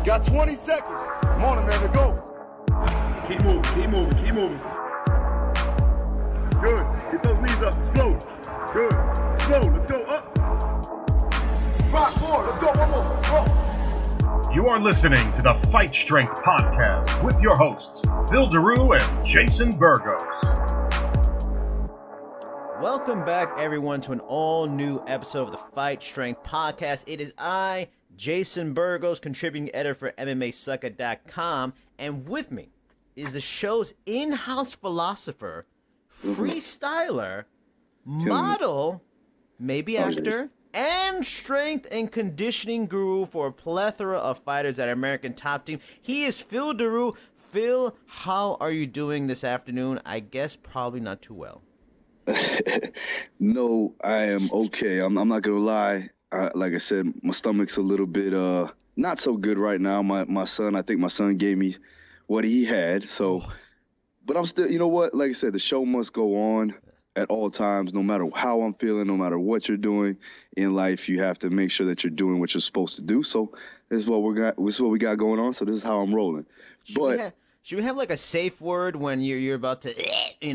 Got 20 seconds. Come on, man, to go. Keep moving. Good. Get those knees up. Explode. Good. Explode. Let's go. Up. Rock forward. Let's go. One more. Go. You are listening to the Fight Strength Podcast with your hosts, Phil Daru and Jason Burgos. Welcome back, everyone, to an all-new episode of the Fight Strength Podcast. It is I, Jason Burgos, contributing editor for MMAsucker.com, and with me is the show's in-house philosopher, freestyler, model, maybe actor, and strength and conditioning guru for a plethora of fighters at American Top Team. He is Phil Daru. Phil, how are you doing this afternoon? I guess probably not too well. No, I am okay. I'm not gonna lie. Like I said, my stomach's a little bit not so good right now. I think my son gave me what he had. So, but I'm still, you know what? Like I said, the show must go on at all times, no matter how I'm feeling, no matter what you're doing in life. You have to make sure that you're doing what you're supposed to do. So this is what we got going on. So this is how I'm rolling. Should we have like a safe word when you're about to,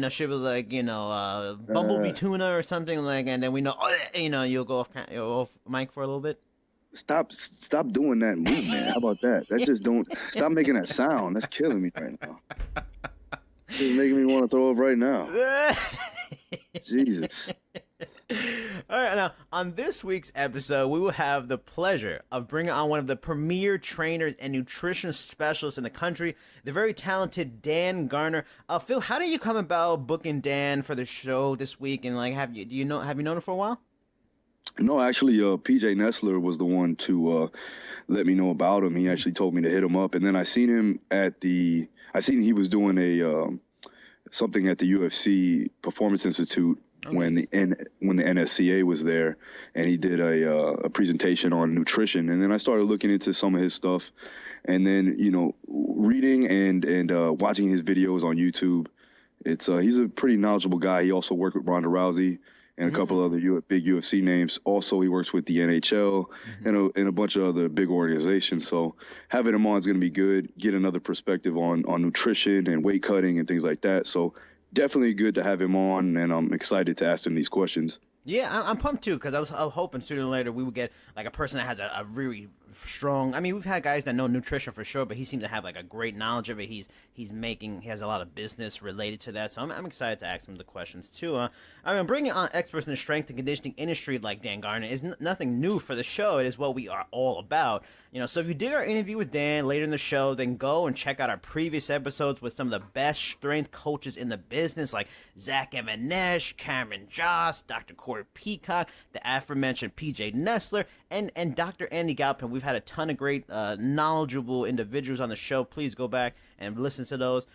should be like, bumblebee tuna or something like, and then we know, you'll go off mic for a little bit? Stop doing that move, man. How about that? Stop making that sound. That's killing me right now. It's making me want to throw up right now. Jesus. All right, now, on this week's episode, we will have the pleasure of bringing on one of the premier trainers and nutrition specialists in the country, the very talented Dan Garner. Phil, how did you come about booking Dan for the show this week? And have you known him for a while? No, actually, PJ Nesler was the one to let me know about him. He actually told me to hit him up, and then I seen him he was doing something at the UFC Performance Institute. Okay. When the NSCA was there, and he did a presentation on nutrition, and then I started looking into some of his stuff, and then reading and watching his videos on YouTube. He's a pretty knowledgeable guy. He also worked with Ronda Rousey and a couple other big UFC names. Also, he works with the NHL and a bunch of other big organizations. So having him on is going to be good. Get another perspective on nutrition and weight cutting and things like that. So definitely good to have him on, and I'm excited to ask him these questions. Yeah, I'm pumped too, because I was hoping sooner or later we would get like a person that has a really strong. I mean, we've had guys that know nutrition for sure, but he seems to have like a great knowledge of it. He has a lot of business related to that, so I'm excited to ask him the questions too. Bringing on experts in the strength and conditioning industry like Dan Garner is nothing new for the show. It is what we are all about. So if you dig our interview with Dan later in the show, then go and check out our previous episodes with some of the best strength coaches in the business, like Zach Emanesh, Cameron Joss, Dr. Corey Peacock, the aforementioned PJ Nesler, and Dr. Andy Galpin. We've had a ton of great, knowledgeable individuals on the show. Please go back and listen to those.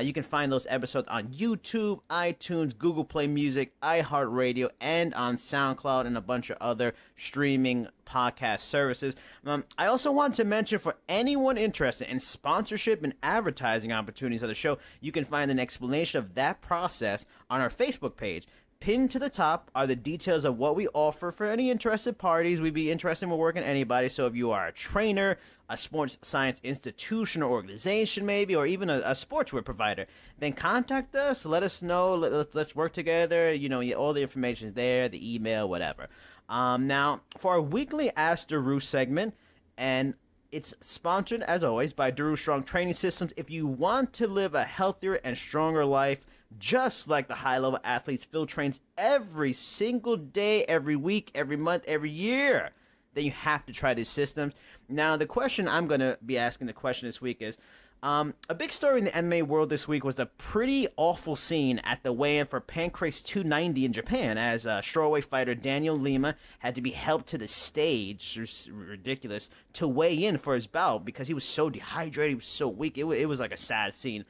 You can find those episodes on YouTube, iTunes, Google Play Music, iHeartRadio, and on SoundCloud and a bunch of other streaming podcast services. I also want to mention, for anyone interested in sponsorship and advertising opportunities of the show, you can find an explanation of that process on our Facebook page. Pinned to the top are the details of what we offer for any interested parties. We'd be interested in working anybody. So if you are a trainer, a sports science institution or organization maybe, or even a sportswear provider, then contact us. Let us know. Let's work together. All the information is there, the email, whatever. Now, for our weekly Ask Daru segment, and it's sponsored, as always, by Daru Strong Training Systems. If you want to live a healthier and stronger life, just like the high-level athletes Phil trains every single day, every week, every month, every year, then you have to try these systems. Now, the question I'm going to be asking this week is, a big story in the MMA world this week was the pretty awful scene at the weigh-in for Pancrase 290 in Japan, as strawweight fighter Daniel Lima had to be helped to the stage, it's ridiculous, to weigh in for his bout because he was so dehydrated, he was so weak. It was like a sad scene.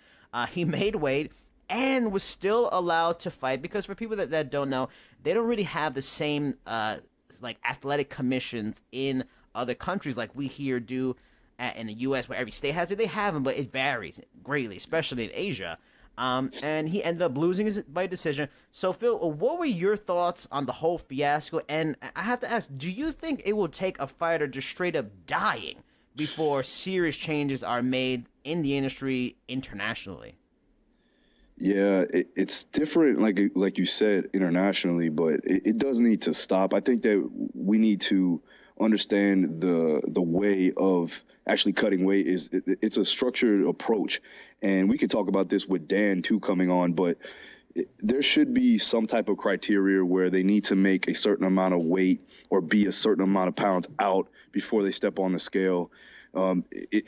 He made weight and was still allowed to fight, because for people that don't know, they don't really have the same athletic commissions in other countries like we here do in the U.S., where every state has it. They have them, but it varies greatly, especially in Asia. And he ended up losing by decision. So, Phil, what were your thoughts on the whole fiasco? And I have to ask, do you think it will take a fighter just straight up dying before serious changes are made in the industry internationally? Yeah, it's different, like you said, internationally, but it does need to stop. I think that we need to understand the way of actually cutting weight it's a structured approach, and we could talk about this with Dan too coming on, but there should be some type of criteria where they need to make a certain amount of weight or be a certain amount of pounds out before they step on the scale,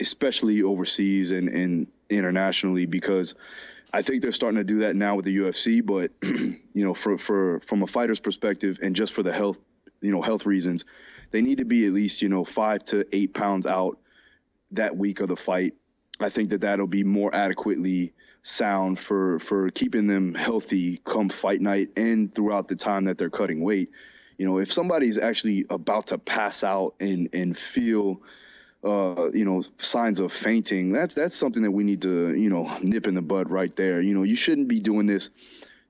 especially overseas and internationally, because I think they're starting to do that now with the UFC, but from a fighter's perspective and just for the health reasons, they need to be at least 5 to 8 pounds out that week of the fight. I think that'll be more adequately sound for keeping them healthy come fight night and throughout the time that they're cutting weight. If somebody's actually about to pass out and feel signs of fainting, that's something that we need to, nip in the bud right there. You shouldn't be doing this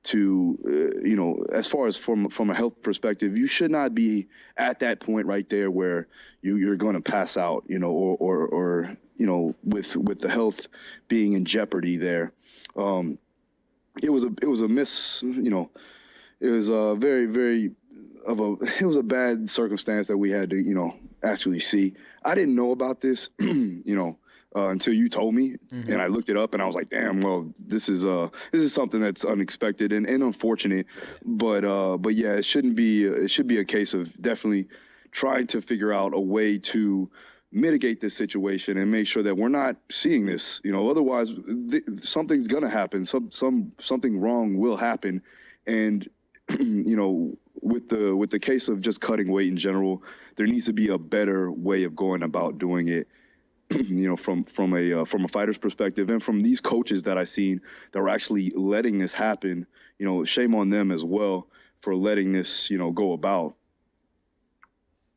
to, as far as from a health perspective, you should not be at that point right there where you're going to pass out, or with the health being in jeopardy there. It was a miss, it was a very, very it was a bad circumstance that we had to, actually see. I didn't know about this, until you told me, and I looked it up, and I was like, damn, well, this is something that's unexpected and unfortunate, but yeah, it should be a case of definitely trying to figure out a way to mitigate this situation and make sure that we're not seeing this, otherwise something's going to happen. Something wrong will happen. And, with the case of just cutting weight in general, there needs to be a better way of going about doing it, from a fighter's perspective, and from these coaches that I've seen that were actually letting this happen, shame on them as well for letting this, go about.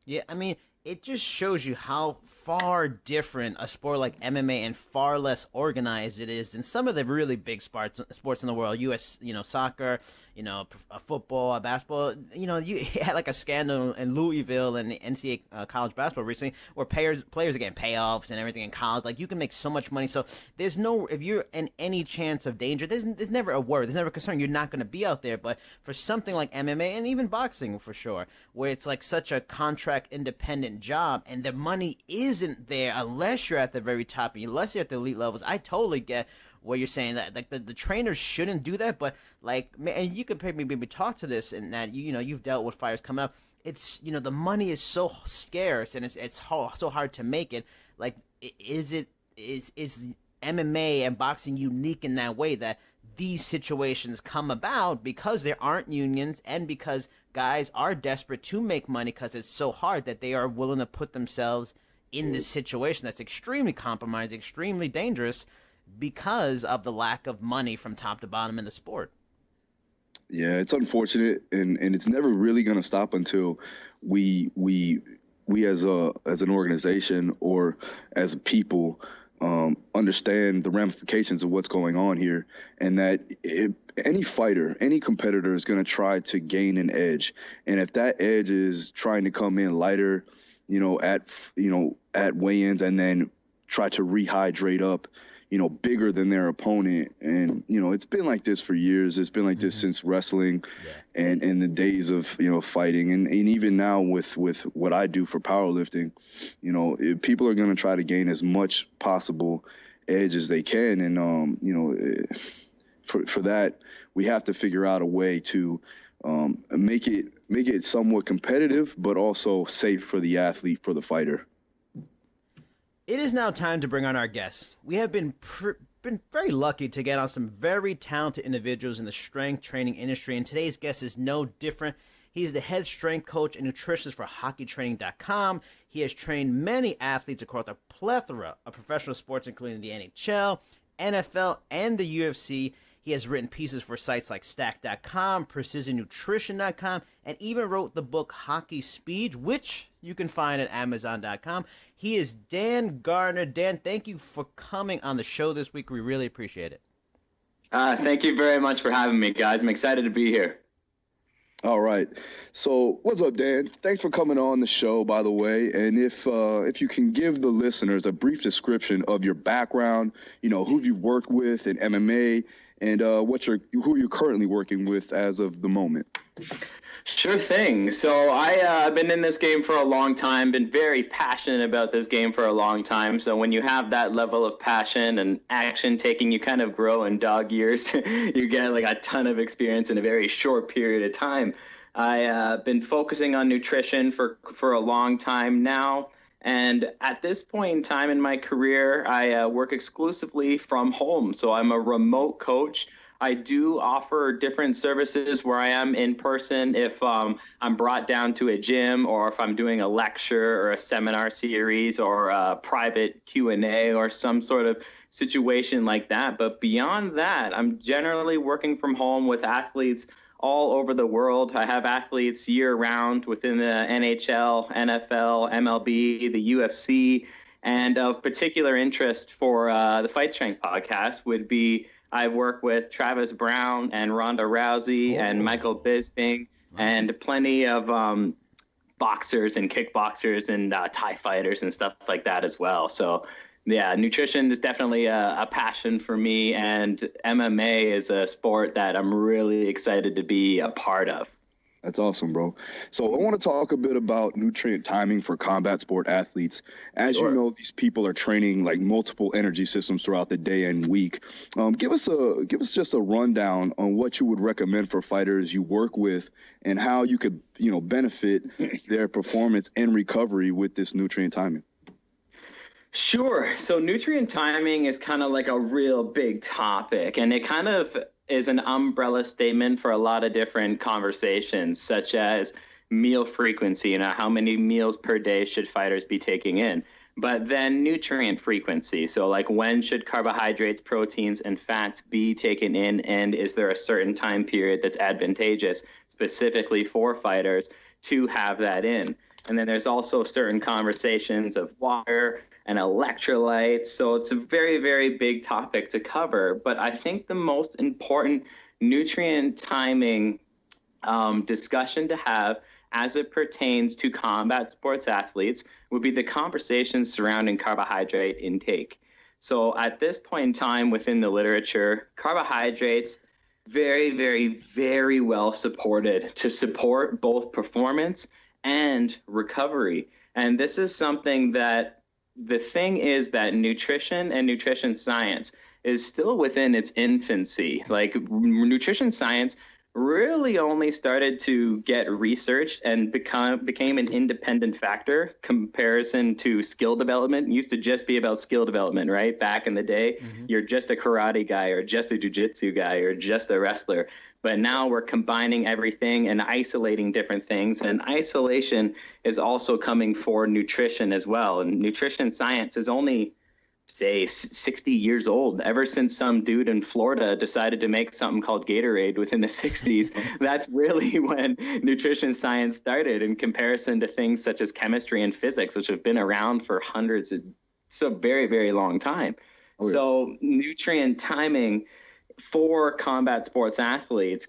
Yeah, I mean, it just shows you how far different a sport like MMA and far less organized it is than some of the really big sports in the world. U.S., soccer, football, basketball. You had like a scandal in Louisville and the NCAA college basketball recently where players are getting payoffs and everything in college. Like, you can make so much money. So there's if you're in any chance of danger, there's never a worry. There's never a concern. You're not going to be out there. But for something like MMA and even boxing for sure, where it's like such a contract independent job and the money isn't there unless you're at the very top, unless you're at the elite levels, I totally get what you're saying, that like the trainers shouldn't do that. But like, and you could maybe talk to this, and that you've dealt with fighters coming up. It's the money is so scarce and it's so hard to make it. Like, is MMA and boxing unique in that way that these situations come about because there aren't unions and because guys are desperate to make money because it's so hard that they are willing to put themselves in this situation that's extremely compromised, extremely dangerous, because of the lack of money from top to bottom in the sport? Yeah, it's unfortunate, and it's never really going to stop until we as an organization or as people understand the ramifications of what's going on here, and that any fighter, any competitor is going to try to gain an edge, and if that edge is trying to come in lighter, at weigh-ins, and then try to rehydrate up, bigger than their opponent. And, it's been like this for years. It's been like this since wrestling and in the days of, fighting. And even now with what I do for powerlifting, people are going to try to gain as much possible edge as they can. And, for that, we have to figure out a way to make it somewhat competitive, but also safe for the athlete, for the fighter. It is now time to bring on our guests. We have been very lucky to get on some very talented individuals in the strength training industry, and today's guest is no different. He's the head strength coach and nutritionist for hockeytraining.com. He has trained many athletes across a plethora of professional sports, including the NHL, NFL, and the UFC. He has written pieces for sites like Stack.com, PrecisionNutrition.com, and even wrote the book Hockey Speed, which you can find at Amazon.com. He is Dan Garner. Dan, thank you for coming on the show this week. We really appreciate it. Thank you very much for having me, guys. I'm excited to be here. All right. So what's up, Dan? Thanks for coming on the show, by the way. And if you can give the listeners a brief description of your background, who you've worked with in MMA, and who you're currently working with as of the moment. Sure thing. So I've been in this game for a long time, been very passionate about this game for a long time. So when you have that level of passion and action taking, you kind of grow in dog years. You get like a ton of experience in a very short period of time. I've been focusing on nutrition for a long time now. And at this point in time in my career, I work exclusively from home. So I'm a remote coach. I do offer different services where I am in person if I'm brought down to a gym, or if I'm doing a lecture or a seminar series or a private Q&A or some sort of situation like that. But beyond that, I'm generally working from home with athletes all over the world. I have athletes year round within the NHL, NFL, MLB, the UFC, and of particular interest for the Fight Strength podcast would be I work with Travis Brown and Ronda Rousey and Michael Bisping and plenty of boxers and kickboxers and Thai fighters and stuff like that as well. So yeah, nutrition is definitely a passion for me, and MMA is a sport that I'm really excited to be a part of. That's awesome, bro. So I want to talk a bit about nutrient timing for combat sport athletes. As you know, these people are training like multiple energy systems throughout the day and week. Give us just a rundown on what you would recommend for fighters you work with and how you could, benefit their performance and recovery with this nutrient timing. Sure. So nutrient timing is kind of like a real big topic, and it kind of is an umbrella statement for a lot of different conversations, such as meal frequency, how many meals per day should fighters be taking in? But then nutrient frequency. So like, when should carbohydrates, proteins, and fats be taken in? And is there a certain time period that's advantageous specifically for fighters to have that in? And then there's also certain conversations of water and electrolytes. So it's a very, very big topic to cover. But I think the most important nutrient timing discussion to have as it pertains to combat sports athletes would be the conversations surrounding carbohydrate intake. So at this point in time within the literature, carbohydrates very, very, very well supported to support both performance and recovery. And this is something that the thing is that nutrition and nutrition science is still within its infancy. Like, nutrition science really only started to get researched and became an independent factor comparison to skill development. It used to just be about skill development, right? Back in the day, you're just a karate guy or just a jiu-jitsu guy or just a wrestler. But now we're combining everything and isolating different things. And isolation is also coming for nutrition as well. And nutrition science is only, say, 60 years old. Ever since some dude in Florida decided to make something called Gatorade within the 60s, that's really when nutrition science started, in comparison to things such as chemistry and physics, which have been around for hundreds of, so very, very long time. So nutrient timing for combat sports athletes,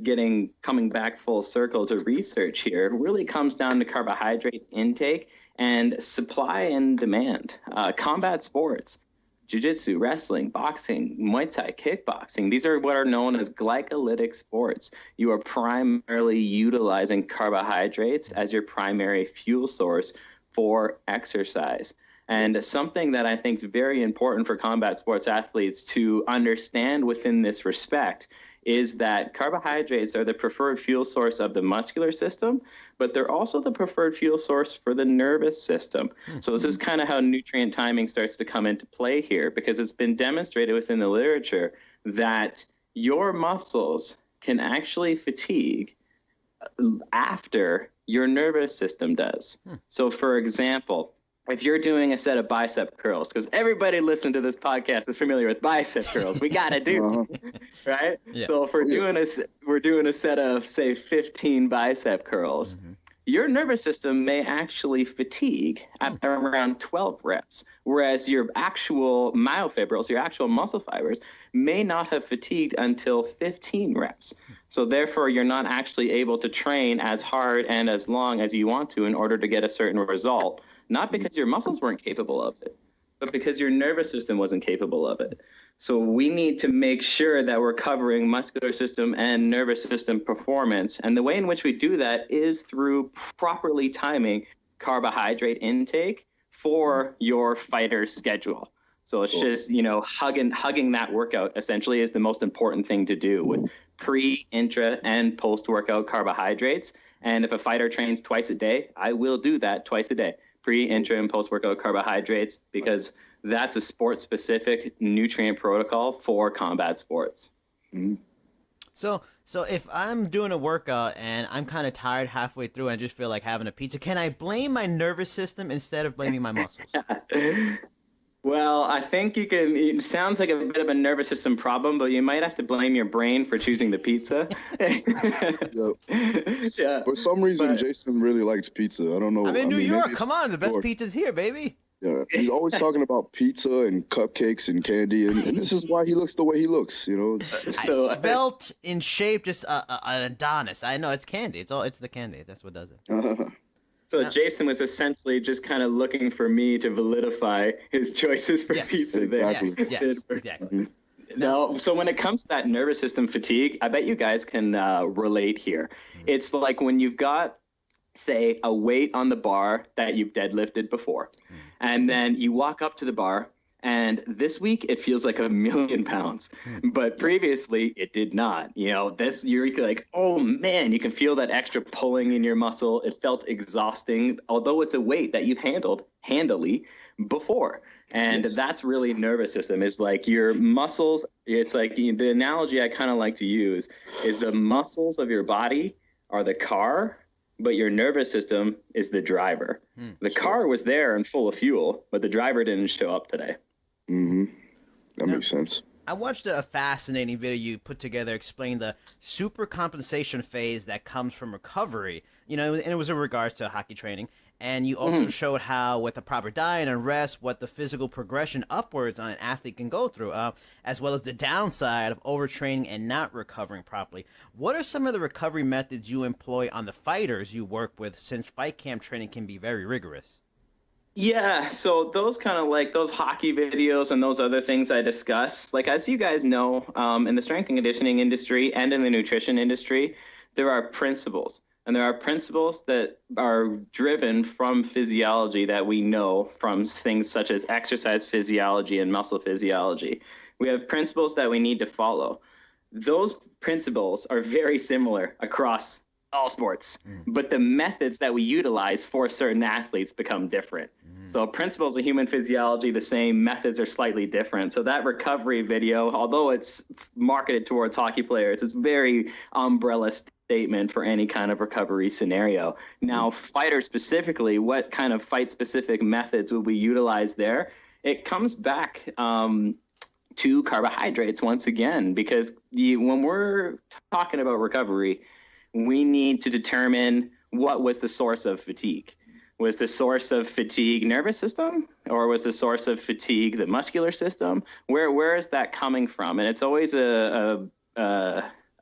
coming back full circle to research here, really comes down to carbohydrate intake and supply and demand. Combat sports, jiu-jitsu, wrestling, boxing, Muay Thai, kickboxing, these are what are known as glycolytic sports. You are primarily utilizing carbohydrates as your primary fuel source for exercise. And something that I think is very important for combat sports athletes to understand within this respect is that carbohydrates are the preferred fuel source of the muscular system, but they're also the preferred fuel source for the nervous system. So this is kind of how nutrient timing starts to come into play here, because it's been demonstrated within the literature that your muscles can actually fatigue after your nervous system does. So for example, if you're doing a set of bicep curls, because everybody listening to this podcast is familiar with bicep curls, we got to do, right? Yeah. So if we're doing a set of, say, 15 bicep curls, your nervous system may actually fatigue at around 12 reps, whereas your actual myofibrils, your actual muscle fibers, may not have fatigued until 15 reps. So therefore, you're not actually able to train as hard and as long as you want to in order to get a certain result, not because your muscles weren't capable of it, but because your nervous system wasn't capable of it. So we need to make sure that we're covering muscular system and nervous system performance. And the way in which we do that is through properly timing carbohydrate intake for your fighter schedule. So it's just, hugging that workout essentially is the most important thing to do with pre, intra, and post-workout carbohydrates. And if a fighter trains twice a day, I will do that twice a day. Pre, intra, and post-workout carbohydrates, because that's a sport-specific nutrient protocol for combat sports. Mm-hmm. So if I'm doing a workout and I'm kind of tired halfway through and I just feel like having a pizza, can I blame my nervous system instead of blaming my muscles? Well, I think you can. It sounds like a bit of a nervous system problem, but you might have to blame your brain for choosing the pizza. Yeah. For some reason, Jason really likes pizza. I don't know. I'm in New York. maybe Come on, the best York. pizza's here, baby. Yeah, he's always talking about pizza and cupcakes and candy, and this is why he looks the way he looks. So Svelte in shape, just an Adonis. I know it's candy. It's the candy. That's what does it. So Jason was essentially just kind of looking for me to validify his choices for pizza there. Exactly. Yes, exactly. No, so when it comes to that nervous system fatigue, I bet you guys can relate here. It's like when you've got, say, a weight on the bar that you've deadlifted before, and then you walk up to the bar, and this week it feels like 1,000,000 pounds, but previously it did not. You're like, oh man, you can feel that extra pulling in your muscle. It felt exhausting, although it's a weight that you've handled handily before. And that's really nervous system, is like your muscles. It's like the analogy I kind of like to use is the muscles of your body are the car, but your nervous system is the driver. The car was there and full of fuel, but the driver didn't show up today. Mm-hmm. That makes sense. I watched a fascinating video you put together explaining the supercompensation phase that comes from recovery, and it was in regards to hockey training. And you also showed how, with a proper diet and rest, what the physical progression upwards on an athlete can go through, as well as the downside of overtraining and not recovering properly. What are some of the recovery methods you employ on the fighters you work with, since fight camp training can be very rigorous? Yeah, so those kind of like those hockey videos and those other things I discuss, like as you guys know, in the strength and conditioning industry and in the nutrition industry, there are principles. And there are principles that are driven from physiology that we know from things such as exercise physiology and muscle physiology. We have principles that we need to follow. Those principles are very similar across all sports, but the methods that we utilize for certain athletes become different. So principles of human physiology, the same, methods are slightly different. So that recovery video, although it's marketed towards hockey players, it's very umbrella statement for any kind of recovery scenario. Now, fighters specifically, what kind of fight-specific methods will we utilize there? It comes back to carbohydrates once again, because when we're talking about recovery, we need to determine what was the source of fatigue. Was the source of fatigue nervous system, or was the source of fatigue the muscular system? Where is that coming from? And it's always a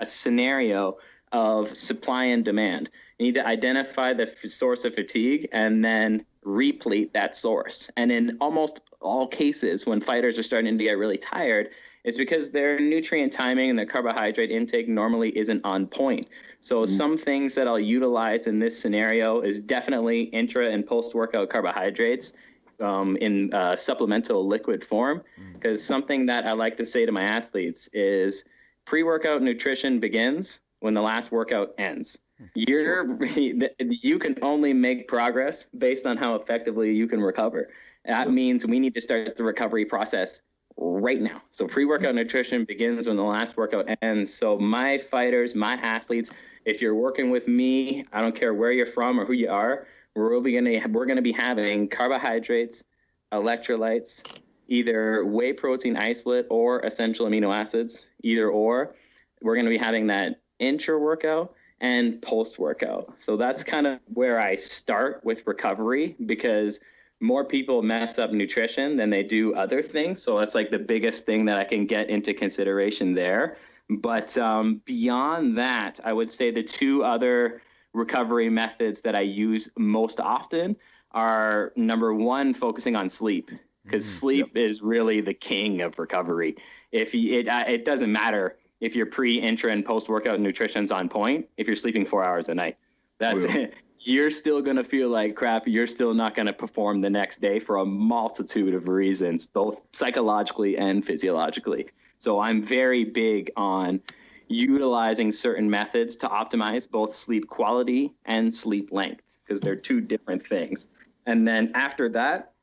scenario of supply and demand. You need to identify the source of fatigue and then replete that source. And in almost all cases, when fighters are starting to get really tired, it's because their nutrient timing and their carbohydrate intake normally isn't on point. So some things that I'll utilize in this scenario is definitely intra and post-workout carbohydrates in supplemental liquid form, because something that I like to say to my athletes is pre-workout nutrition begins when the last workout ends. You can only make progress based on how effectively you can recover. That means we need to start the recovery process right now. So pre-workout nutrition begins when the last workout ends. So my fighters, my athletes, if you're working with me, I don't care where you're from or who you are, we're going to be having carbohydrates, electrolytes, either whey protein isolate or essential amino acids, either or. We're going to be having that intra-workout and post-workout. So that's kind of where I start with recovery, because more people mess up nutrition than they do other things. So that's like the biggest thing that I can get into consideration there. But beyond that, I would say the two other recovery methods that I use most often are, number one, focusing on sleep, because sleep is really the king of recovery. It doesn't matter if your pre, intra, and post-workout nutrition's on point, if you're sleeping 4 hours a night. That's it. You're still going to feel like crap. You're still not going to perform the next day for a multitude of reasons, both psychologically and physiologically. So I'm very big on utilizing certain methods to optimize both sleep quality and sleep length, because they're two different things. And then after that,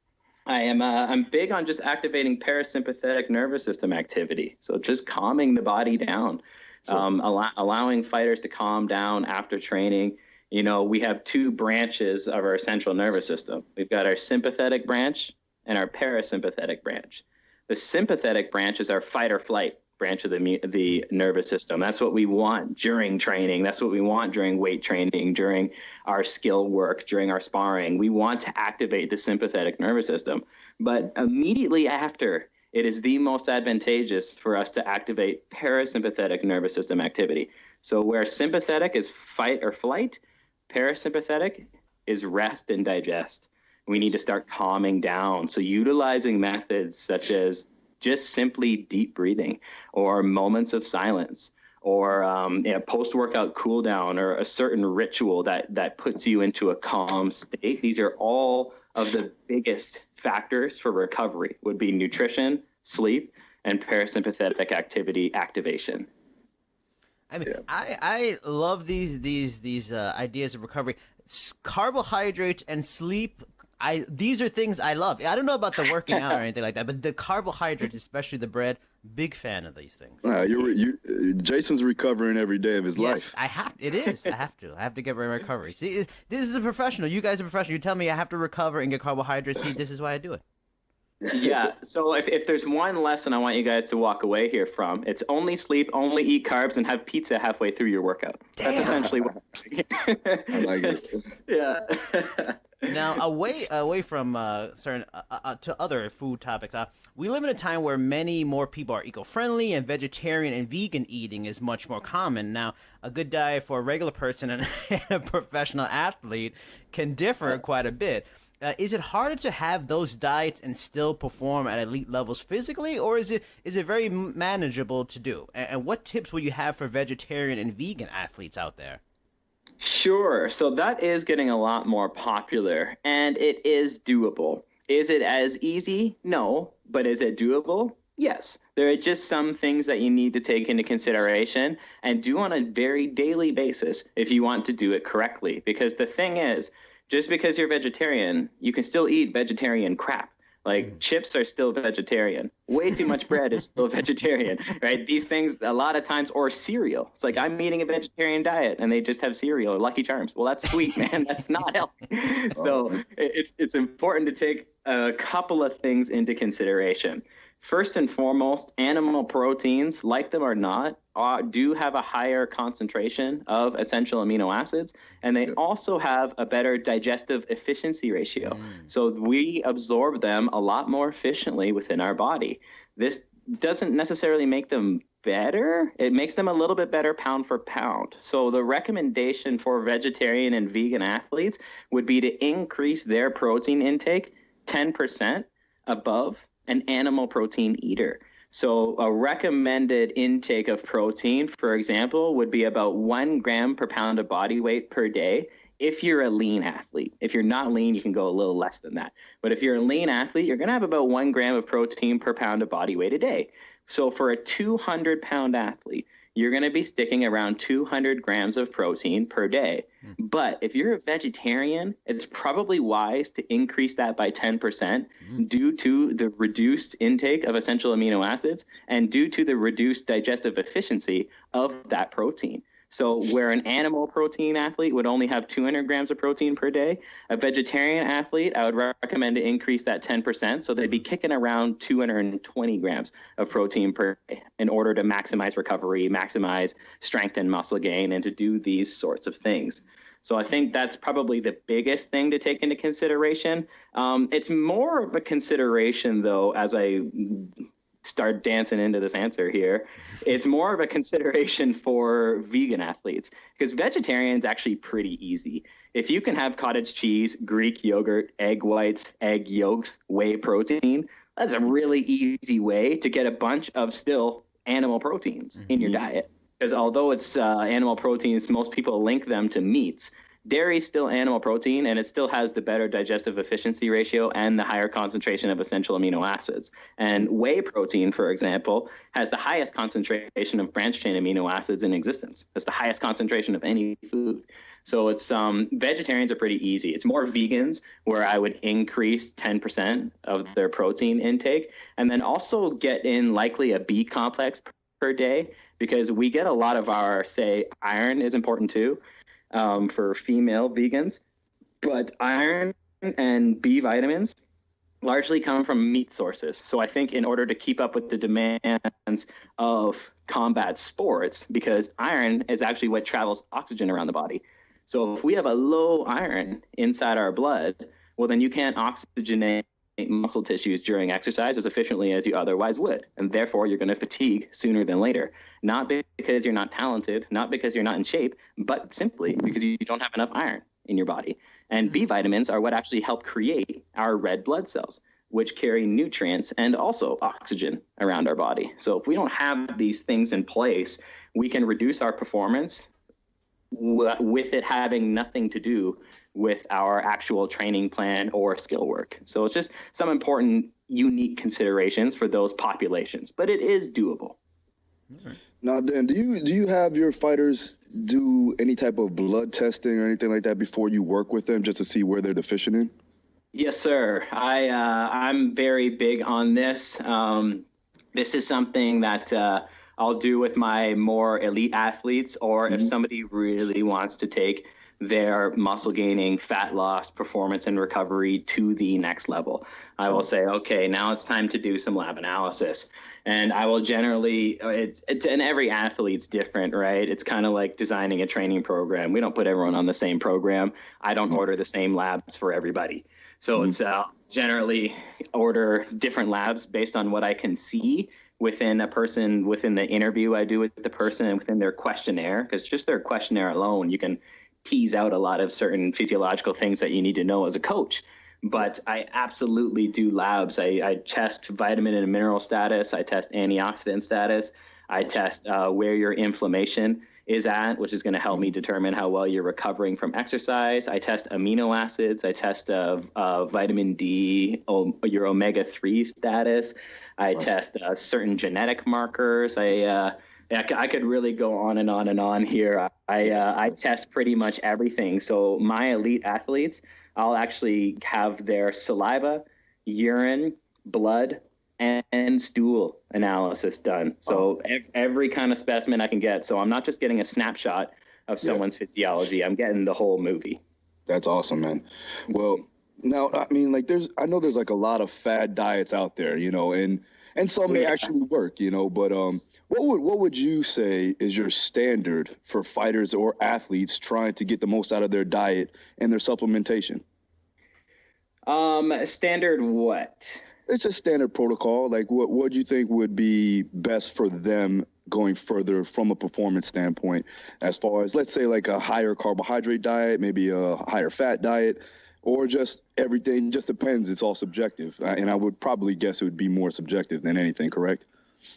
I'm big on just activating parasympathetic nervous system activity. So just calming the body down, allowing fighters to calm down after training. You know, we have two branches of our central nervous system. We've got our sympathetic branch and our parasympathetic branch. The sympathetic branch is our fight or flight branch of the nervous system. That's what we want during training. That's what we want during weight training, during our skill work, during our sparring. We want to activate the sympathetic nervous system. But immediately after, it is the most advantageous for us to activate parasympathetic nervous system activity. So where sympathetic is fight or flight, parasympathetic is rest and digest. We need to start calming down. So utilizing methods such as just simply deep breathing, or moments of silence, or post-workout cool down, or a certain ritual that puts you into a calm state. These are all of the biggest factors for recovery, would be nutrition, sleep, and parasympathetic activity activation. I mean, I love these ideas of recovery. Carbohydrates and sleep, these are things I love. I don't know about the working out or anything like that, but the carbohydrates, especially the bread, big fan of these things. Jason's recovering every day of his life. I have to get my recovery. See, this is a professional. You guys are professional. You tell me I have to recover and get carbohydrates. See, this is why I do it. Yeah. So if there's one lesson I want you guys to walk away here from, it's only sleep, only eat carbs, and have pizza halfway through your workout. That's essentially what. I like it. Yeah. Now, away from certain to other food topics, we live in a time where many more people are eco-friendly, and vegetarian and vegan eating is much more common. Now, a good diet for a regular person and a professional athlete can differ quite a bit. Is it harder to have those diets and still perform at elite levels physically, or is it very manageable to do? And what tips will you have for vegetarian and vegan athletes out there? Sure. So that is getting a lot more popular, and it is doable. Is it as easy? No. But is it doable? Yes. There are just some things that you need to take into consideration and do on a very daily basis if you want to do it correctly. Because the thing is, just because you're vegetarian, you can still eat vegetarian crap. Like chips are still vegetarian. Way too much bread is still vegetarian, right? These things a lot of times, or cereal. It's like, I'm eating a vegetarian diet and they just have cereal or Lucky Charms. Well, that's sweet, man. That's not healthy. So it's important to take a couple of things into consideration. First and foremost, animal proteins, like them or not, do have a higher concentration of essential amino acids, and they also have a better digestive efficiency ratio. So we absorb them a lot more efficiently within our body. This doesn't necessarily make them better. It makes them a little bit better pound for pound. So the recommendation for vegetarian and vegan athletes would be to increase their protein intake 10% above an animal protein eater. So a recommended intake of protein, for example, would be about 1 gram per pound of body weight per day if you're a lean athlete. If you're not lean, you can go a little less than that. But if you're a lean athlete, you're going to have about 1 gram of protein per pound of body weight a day. So for a 200-pound athlete, you're going to be sticking around 200 grams of protein per day. But if you're a vegetarian, it's probably wise to increase that by 10% due to the reduced intake of essential amino acids and due to the reduced digestive efficiency of that protein. So where an animal protein athlete would only have 200 grams of protein per day, a vegetarian athlete, I would recommend to increase that 10%. So they'd be kicking around 220 grams of protein per day in order to maximize recovery, maximize strength and muscle gain, and to do these sorts of things. So I think that's probably the biggest thing to take into consideration. It's more of a consideration, though, as I start dancing into this answer here. It's more of a consideration for vegan athletes, because vegetarian's actually pretty easy. If you can have cottage cheese, Greek yogurt, egg whites, egg yolks, whey protein, that's a really easy way to get a bunch of still animal proteins in your diet. Because although it's animal proteins, most people link them to meats. Dairy is still animal protein, and it still has the better digestive efficiency ratio and the higher concentration of essential amino acids. And whey protein, for example, has the highest concentration of branched-chain amino acids in existence. It's the highest concentration of any food. So it's vegetarians are pretty easy. It's more vegans where I would increase 10% of their protein intake, and then also get in likely a B complex per day, because we get a lot of our, say, iron is important too. For female vegans, but iron and B vitamins largely come from meat sources. So I think in order to keep up with the demands of combat sports, because iron is actually what travels oxygen around the body. So if we have a low iron inside our blood, well, then you can't oxygenate muscle tissues during exercise as efficiently as you otherwise would. And therefore, you're going to fatigue sooner than later. Not because you're not talented, not because you're not in shape, but simply because you don't have enough iron in your body. And B vitamins are what actually help create our red blood cells, which carry nutrients and also oxygen around our body. So if we don't have these things in place, we can reduce our performance with it having nothing to do with our actual training plan or skill work. So it's just some important, unique considerations for those populations, but it is doable. Now, Dan, do you have your fighters do any type of blood testing or anything like that before you work with them, just to see where they're deficient in? Yes, sir. I'm very big on this. This is something that I'll do with my more elite athletes, or if somebody really wants to take their muscle gaining, fat loss, performance, and recovery to the next level. I will say, okay, now it's time to do some lab analysis. And I will generally, and every athlete's different, right? It's kind of like designing a training program. We don't put everyone on the same program. I don't order the same labs for everybody. So it's generally order different labs based on what I can see within a person, within the interview I do with the person, and within their questionnaire, because just their questionnaire alone, you can tease out a lot of certain physiological things that you need to know as a coach. But I absolutely do labs. I test vitamin and mineral status. I test antioxidant status. I test where your inflammation is at, which is going to help me determine how well you're recovering from exercise. I test amino acids. I test vitamin D, your omega-3 status. I test certain genetic markers. I could really go on and on and on here. I test pretty much everything. So my elite athletes, I'll actually have their saliva, urine, blood, and stool analysis done. So every kind of specimen I can get. So I'm not just getting a snapshot of someone's physiology. I'm getting the whole movie. That's awesome, man. Well, now, I mean, like I know there's like a lot of fad diets out there, you know, and some may actually work, you know, but what would you say is your standard for fighters or athletes trying to get the most out of their diet and their supplementation? Standard what? It's a standard protocol. Like what do you think would be best for them going further from a performance standpoint, as far as, let's say, like a higher carbohydrate diet, maybe a higher fat diet, or just everything? Just depends. It's all subjective. And I would probably guess it would be more subjective than anything, correct?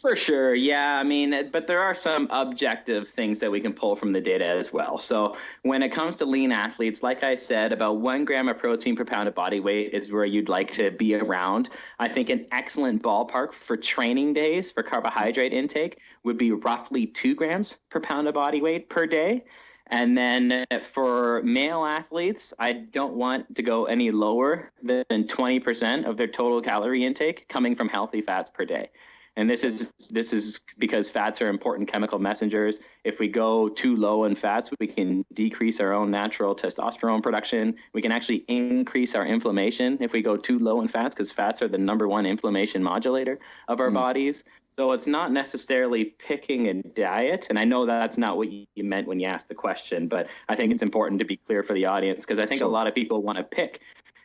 For sure. Yeah. I mean, but there are some objective things that we can pull from the data as well. So when it comes to lean athletes, like I said, about 1 gram of protein per pound of body weight is where you'd like to be around. I think an excellent ballpark for training days for carbohydrate intake would be roughly 2 grams per pound of body weight per day. And then for male athletes, I don't want to go any lower than 20% of their total calorie intake coming from healthy fats per day. And this is because fats are important chemical messengers. If we go too low in fats, we can decrease our own natural testosterone production. We can actually increase our inflammation if we go too low in fats, because fats are the #1 inflammation modulator of our bodies. So it's not necessarily picking a diet. And I know that's not what you meant when you asked the question, but I think it's important to be clear for the audience, because I think a lot of people want to pick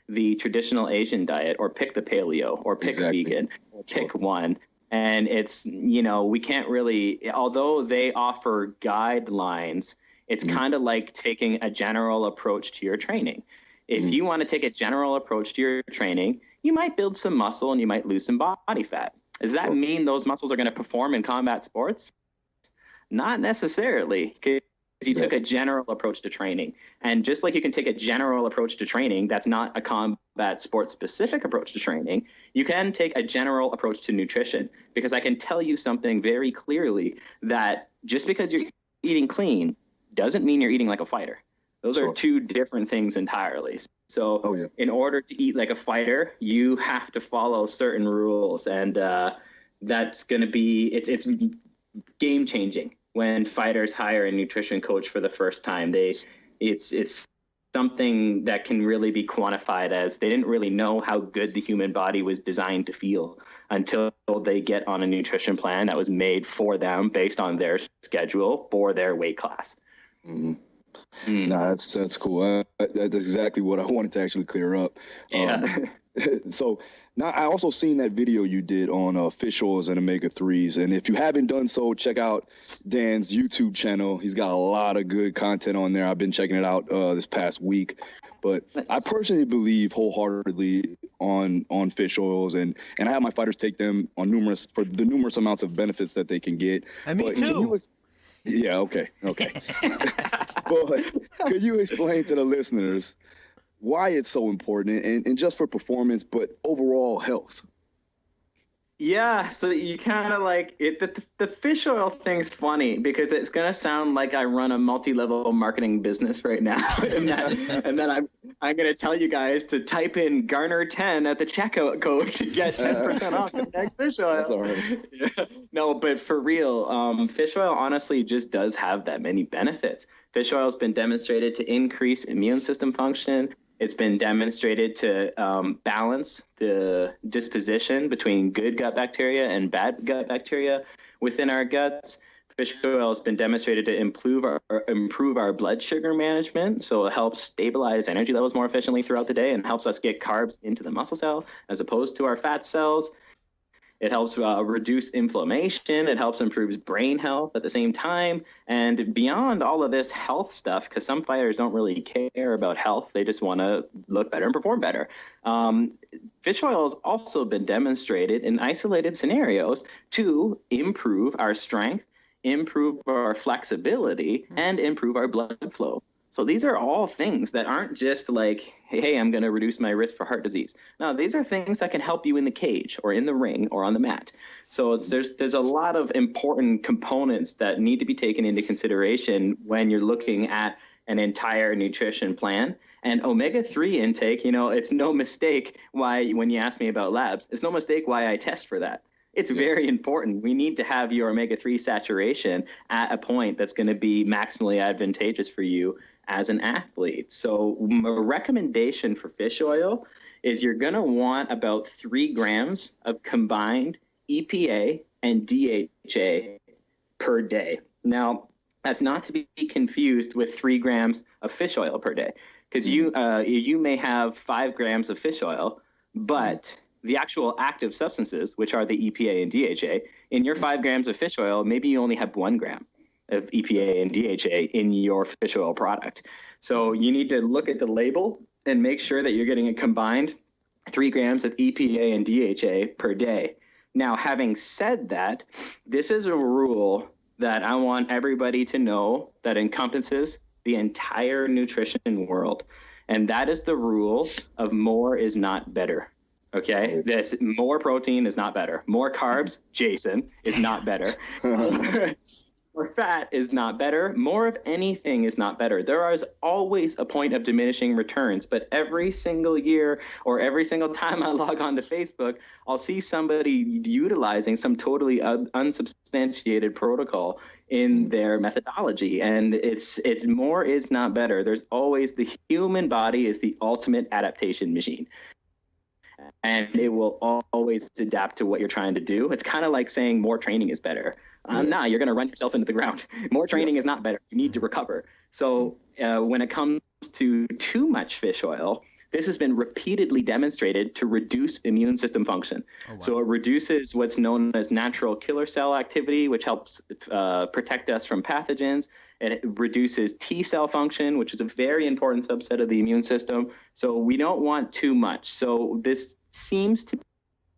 the traditional Asian diet, or pick the paleo, or pick vegan, or pick one. And it's, we can't really, although they offer guidelines, it's kind of like taking a general approach to your training. If you want to take a general approach to your training, you might build some muscle and you might lose some body fat. Does that mean those muscles are going to perform in combat sports? Not necessarily, because you took a general approach to training. And just like you can take a general approach to training, that's not a combat sports specific approach to training, you can take a general approach to nutrition. Because I can tell you something very clearly, that just because you're eating clean doesn't mean you're eating like a fighter. Those are two different things entirely. So in order to eat like a fighter, you have to follow certain rules. And that's going to be, it's game changing when fighters hire a nutrition coach for the first time. It's something that can really be quantified as they didn't really know how good the human body was designed to feel until they get on a nutrition plan that was made for them based on their schedule for their weight class. No, that's cool. That's exactly what I wanted to actually clear up. So now I also seen that video you did on fish oils and omega-3s. And if you haven't done so, check out Dan's YouTube channel. He's got a lot of good content on there. I've been checking it out this past week. But I personally believe wholeheartedly on fish oils, and I have my fighters take them on numerous amounts of benefits that they can get. And me too. Yeah, okay. But could you explain to the listeners why it's so important, and just for performance, but overall health? Yeah, so you kind of like it. The fish oil thing's funny because it's gonna sound like I run a multi-level marketing business right now, and then I'm gonna tell you guys to type in Garner 10 at the checkout code to get 10% off the next fish oil. That's all right. Yeah. No, but for real, fish oil honestly just does have that many benefits. Fish oil has been demonstrated to increase immune system function. It's been demonstrated to balance the disposition between good gut bacteria and bad gut bacteria within our guts. Fish oil has been demonstrated to improve our blood sugar management. So it helps stabilize energy levels more efficiently throughout the day and helps us get carbs into the muscle cell as opposed to our fat cells. It helps reduce inflammation. It helps improves brain health at the same time. And beyond all of this health stuff, because some fighters don't really care about health, they just want to look better and perform better. Fish oil has also been demonstrated in isolated scenarios to improve our strength, improve our flexibility, and improve our blood flow. So these are all things that aren't just like, hey, I'm going to reduce my risk for heart disease. No, these are things that can help you in the cage or in the ring or on the mat. So there's a lot of important components that need to be taken into consideration when you're looking at an entire nutrition plan. And omega-3 intake, it's no mistake why, when you ask me about labs, it's no mistake why I test for that. It's very important. We need to have your omega-3 saturation at a point that's going to be maximally advantageous for you as an athlete. So a recommendation for fish oil is you're going to want about 3 grams of combined EPA and DHA per day. Now, that's not to be confused with 3 grams of fish oil per day, because you may have 5 grams of fish oil, but the actual active substances, which are the EPA and DHA, in your 5 grams of fish oil, maybe you only have 1 gram of EPA and DHA in your fish oil product. So you need to look at the label and make sure that you're getting a combined 3 grams of EPA and DHA per day. Now, having said that, this is a rule that I want everybody to know that encompasses the entire nutrition world. And that is the rule of more is not better. Okay, this more protein is not better. More carbs, Jason, is not better. More fat is not better. More of anything is not better. There is always a point of diminishing returns, but every single year or every single time I log on to Facebook, I'll see somebody utilizing some totally unsubstantiated protocol in their methodology. And it's more is not better. There's always, the human body is the ultimate adaptation machine. And it will always adapt to what you're trying to do. It's kind of like saying more training is better. Nah, you're going to run yourself into the ground. More training is not better. You need to recover. So when it comes to too much fish oil, this has been repeatedly demonstrated to reduce immune system function. Oh, wow. So it reduces what's known as natural killer cell activity, which helps protect us from pathogens. And it reduces T cell function, which is a very important subset of the immune system. So we don't want too much. So this seems to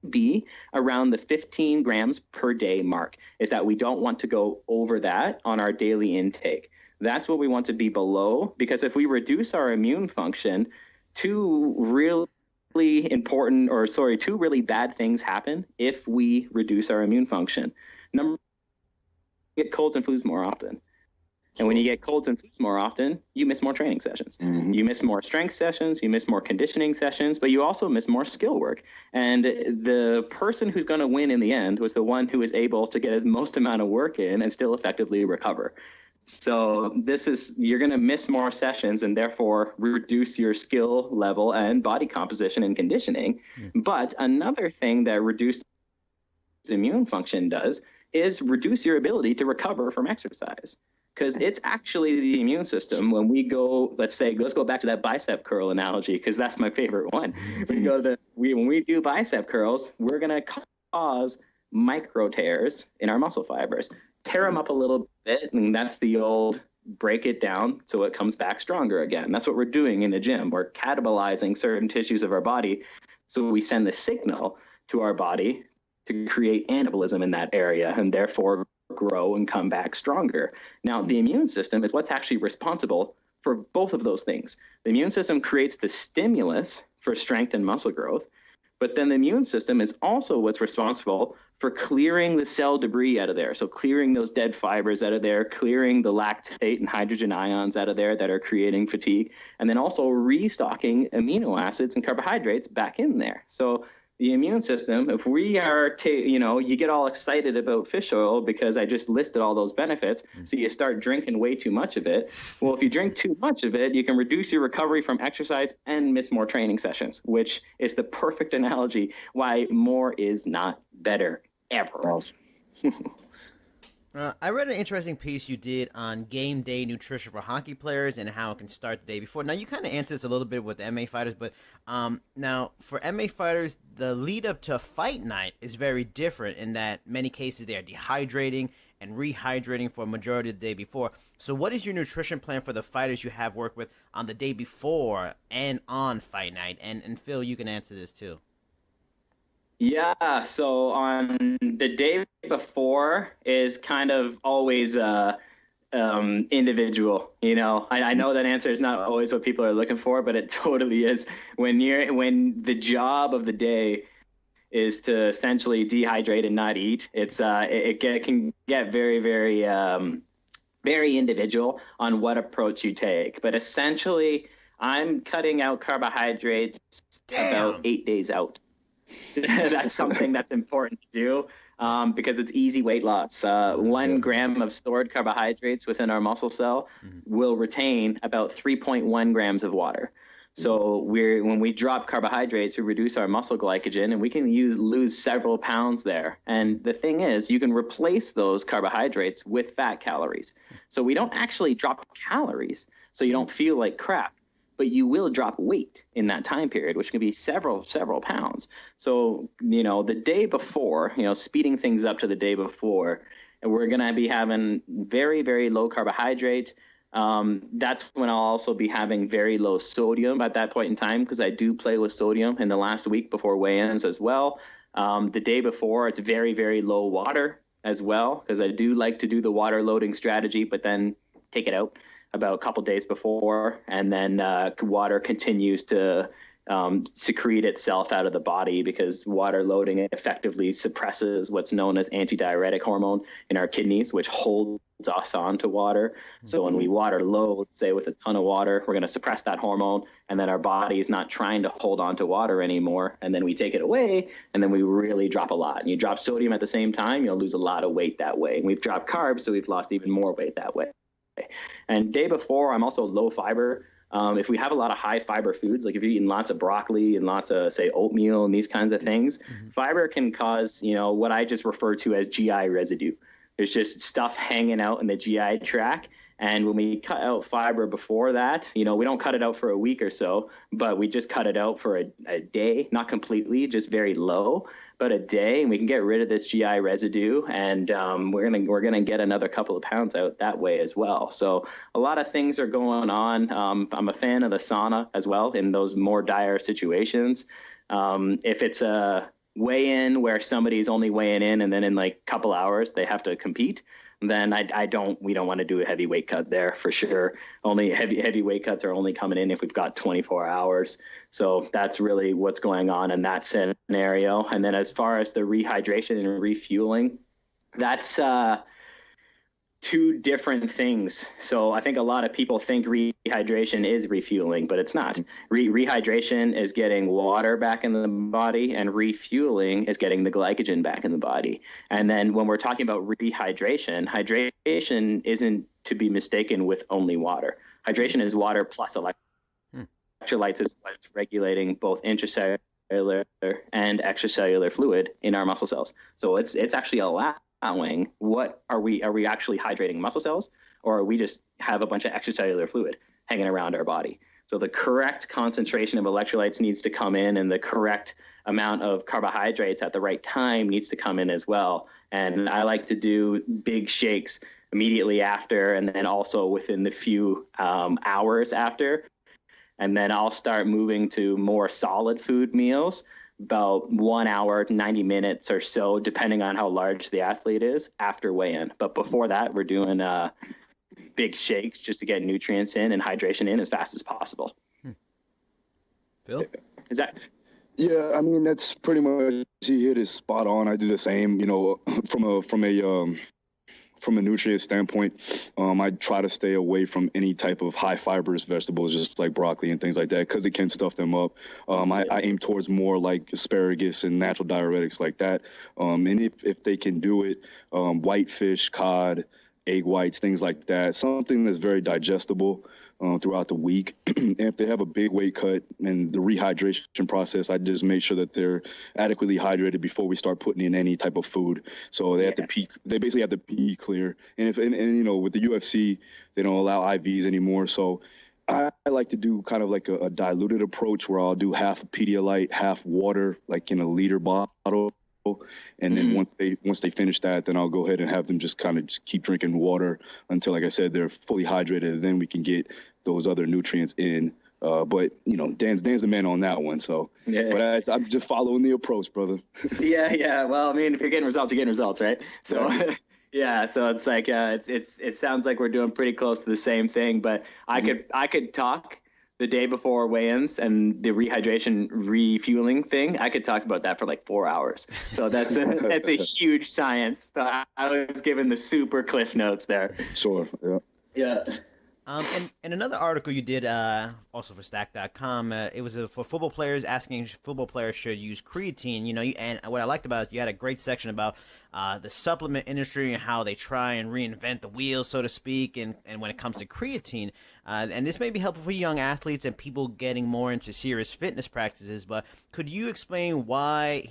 be around the 15 grams per day mark, is that we don't want to go over that on our daily intake. That's what we want to be below, because if we reduce our immune function, two really bad things happen if we reduce our immune function. Number one, we get colds and flus more often. And when you get colds and flus more often, you miss more training sessions. Mm-hmm. You miss more strength sessions, you miss more conditioning sessions, but you also miss more skill work. And the person who's going to win in the end was the one who was able to get as most amount of work in and still effectively recover. So you're going to miss more sessions and therefore reduce your skill level and body composition and conditioning. Mm-hmm. But another thing that reduced immune function does is reduce your ability to recover from exercise. Because it's actually the immune system. When we go, let's go back to that bicep curl analogy, because that's my favorite one. When we do bicep curls, we're going to cause micro tears in our muscle fibers, tear them up a little bit, and that's the old break it down so it comes back stronger again. That's what we're doing in the gym. We're catabolizing certain tissues of our body, so we send the signal to our body to create anabolism in that area, and therefore grow and come back stronger. Now, the immune system is what's actually responsible for both of those things. The immune system creates the stimulus for strength and muscle growth, but then the immune system is also what's responsible for clearing the cell debris out of there. So clearing those dead fibers out of there, clearing the lactate and hydrogen ions out of there that are creating fatigue, and then also restocking amino acids and carbohydrates back in there. So the immune system, if we are, you get all excited about fish oil because I just listed all those benefits. So you start drinking way too much of it. Well, if you drink too much of it, you can reduce your recovery from exercise and miss more training sessions, which is the perfect analogy why more is not better ever. I read an interesting piece you did on game day nutrition for hockey players and how it can start the day before. Now, you kind of answered this a little bit with the MA fighters, but now for MA fighters, the lead up to fight night is very different in that many cases they are dehydrating and rehydrating for a majority of the day before. So what is your nutrition plan for the fighters you have worked with on the day before and on fight night? And Phil, you can answer this too. Yeah, so on the day before is kind of always individual. I know that answer is not always what people are looking for, but it totally is. When the job of the day is to essentially dehydrate and not eat, can get very, very, very individual on what approach you take. But essentially, I'm cutting out carbohydrates about 8 days out. That's something that's important to do because it's easy weight loss. 1 gram of stored carbohydrates within our muscle cell will retain about 3.1 grams of water. So when we drop carbohydrates, we reduce our muscle glycogen, and we can lose several pounds there. And the thing is, you can replace those carbohydrates with fat calories. So we don't actually drop calories, so you don't feel like crap. But you will drop weight in that time period, which can be several pounds. So, the day before, speeding things up to the day before, and we're going to be having very, very low carbohydrate. That's when I'll also be having very low sodium at that point in time, because I do play with sodium in the last week before weigh-ins as well. The day before, it's very, very low water as well, because I do like to do the water loading strategy, but then take it out about a couple days before, and then water continues to secrete itself out of the body, because water loading effectively suppresses what's known as antidiuretic hormone in our kidneys, which holds us onto water. So when we water load, say with a ton of water, we're going to suppress that hormone, and then our body is not trying to hold on to water anymore. And then we take it away, and then we really drop a lot. And you drop sodium at the same time, you'll lose a lot of weight that way. And we've dropped carbs, so we've lost even more weight that way. And day before, I'm also low fiber. If we have a lot of high fiber foods, like if you're eating lots of broccoli and lots of, say, oatmeal and these kinds of things, fiber can cause, what I just refer to as GI residue. There's just stuff hanging out in the GI tract. And when we cut out fiber before that, we don't cut it out for a week or so, but we just cut it out for a day, not completely, just very low, but a day, and we can get rid of this GI residue, and we're gonna get another couple of pounds out that way as well. So a lot of things are going on. I'm a fan of the sauna as well in those more dire situations. If it's a weigh-in where somebody's only weighing in and then in like a couple hours they have to compete, then we don't want to do a heavy weight cut there for sure. Only heavy weight cuts are only coming in if we've got 24 hours. So that's really what's going on in that scenario. And then as far as the rehydration and refueling, that's two different things. So I think a lot of people think rehydration is refueling, but it's not. Rehydration is getting water back in the body, and refueling is getting the glycogen back in the body. And then when we're talking about hydration isn't to be mistaken with only water. Hydration is water plus electrolytes is what's regulating both intracellular and extracellular fluid in our muscle cells. So it's actually allowing what are we actually hydrating muscle cells, or are we just have a bunch of extracellular fluid hanging around our body? So the correct concentration of electrolytes needs to come in, and the correct amount of carbohydrates at the right time needs to come in as well. And I like to do big shakes immediately after, and then also within the few hours after. And then I'll start moving to more solid food meals about 1 hour, 90 minutes or so, depending on how large the athlete is after weigh-in. But before that, we're doing big shakes just to get nutrients in and hydration in as fast as possible. Phil? Is that... Yeah, I mean, that's pretty much, he hit it spot on. I do the same, from a nutrient standpoint. I try to stay away from any type of high fibrous vegetables, just like broccoli and things like that, because it can stuff them up. I aim towards more like asparagus and natural diuretics like that. And if they can do it, white fish, cod, egg whites, things like that, something that's very digestible throughout the week. And if they have a big weight cut and the rehydration process, I just make sure that they're adequately hydrated before we start putting in any type of food. So they have to pee. They basically have to pee clear. And with the UFC, they don't allow IVs anymore. So I like to do kind of like a diluted approach where I'll do half Pedialyte, half water, like in a liter bottle. And then once they finish that, then I'll go ahead and have them just keep drinking water until, like I said, they're fully hydrated. And then we can get those other nutrients in. But Dan's the man on that one. So, yeah. But I'm just following the approach, brother. Yeah. Well, I mean, if you're getting results, you're getting results, right? So, yeah. So it's like it sounds like we're doing pretty close to the same thing. But I could talk the day before weigh-ins and the rehydration refueling thing. I could talk about that for like 4 hours. So that's a huge science. So I was given the super cliff notes there. Sure. Yeah. Yeah. And another article you did also for Stack.com, it was for football players, asking if football players should use creatine. And what I liked about it, you had a great section about the supplement industry and how they try and reinvent the wheel, so to speak, and when it comes to creatine. And this may be helpful for young athletes and people getting more into serious fitness practices, but could you explain why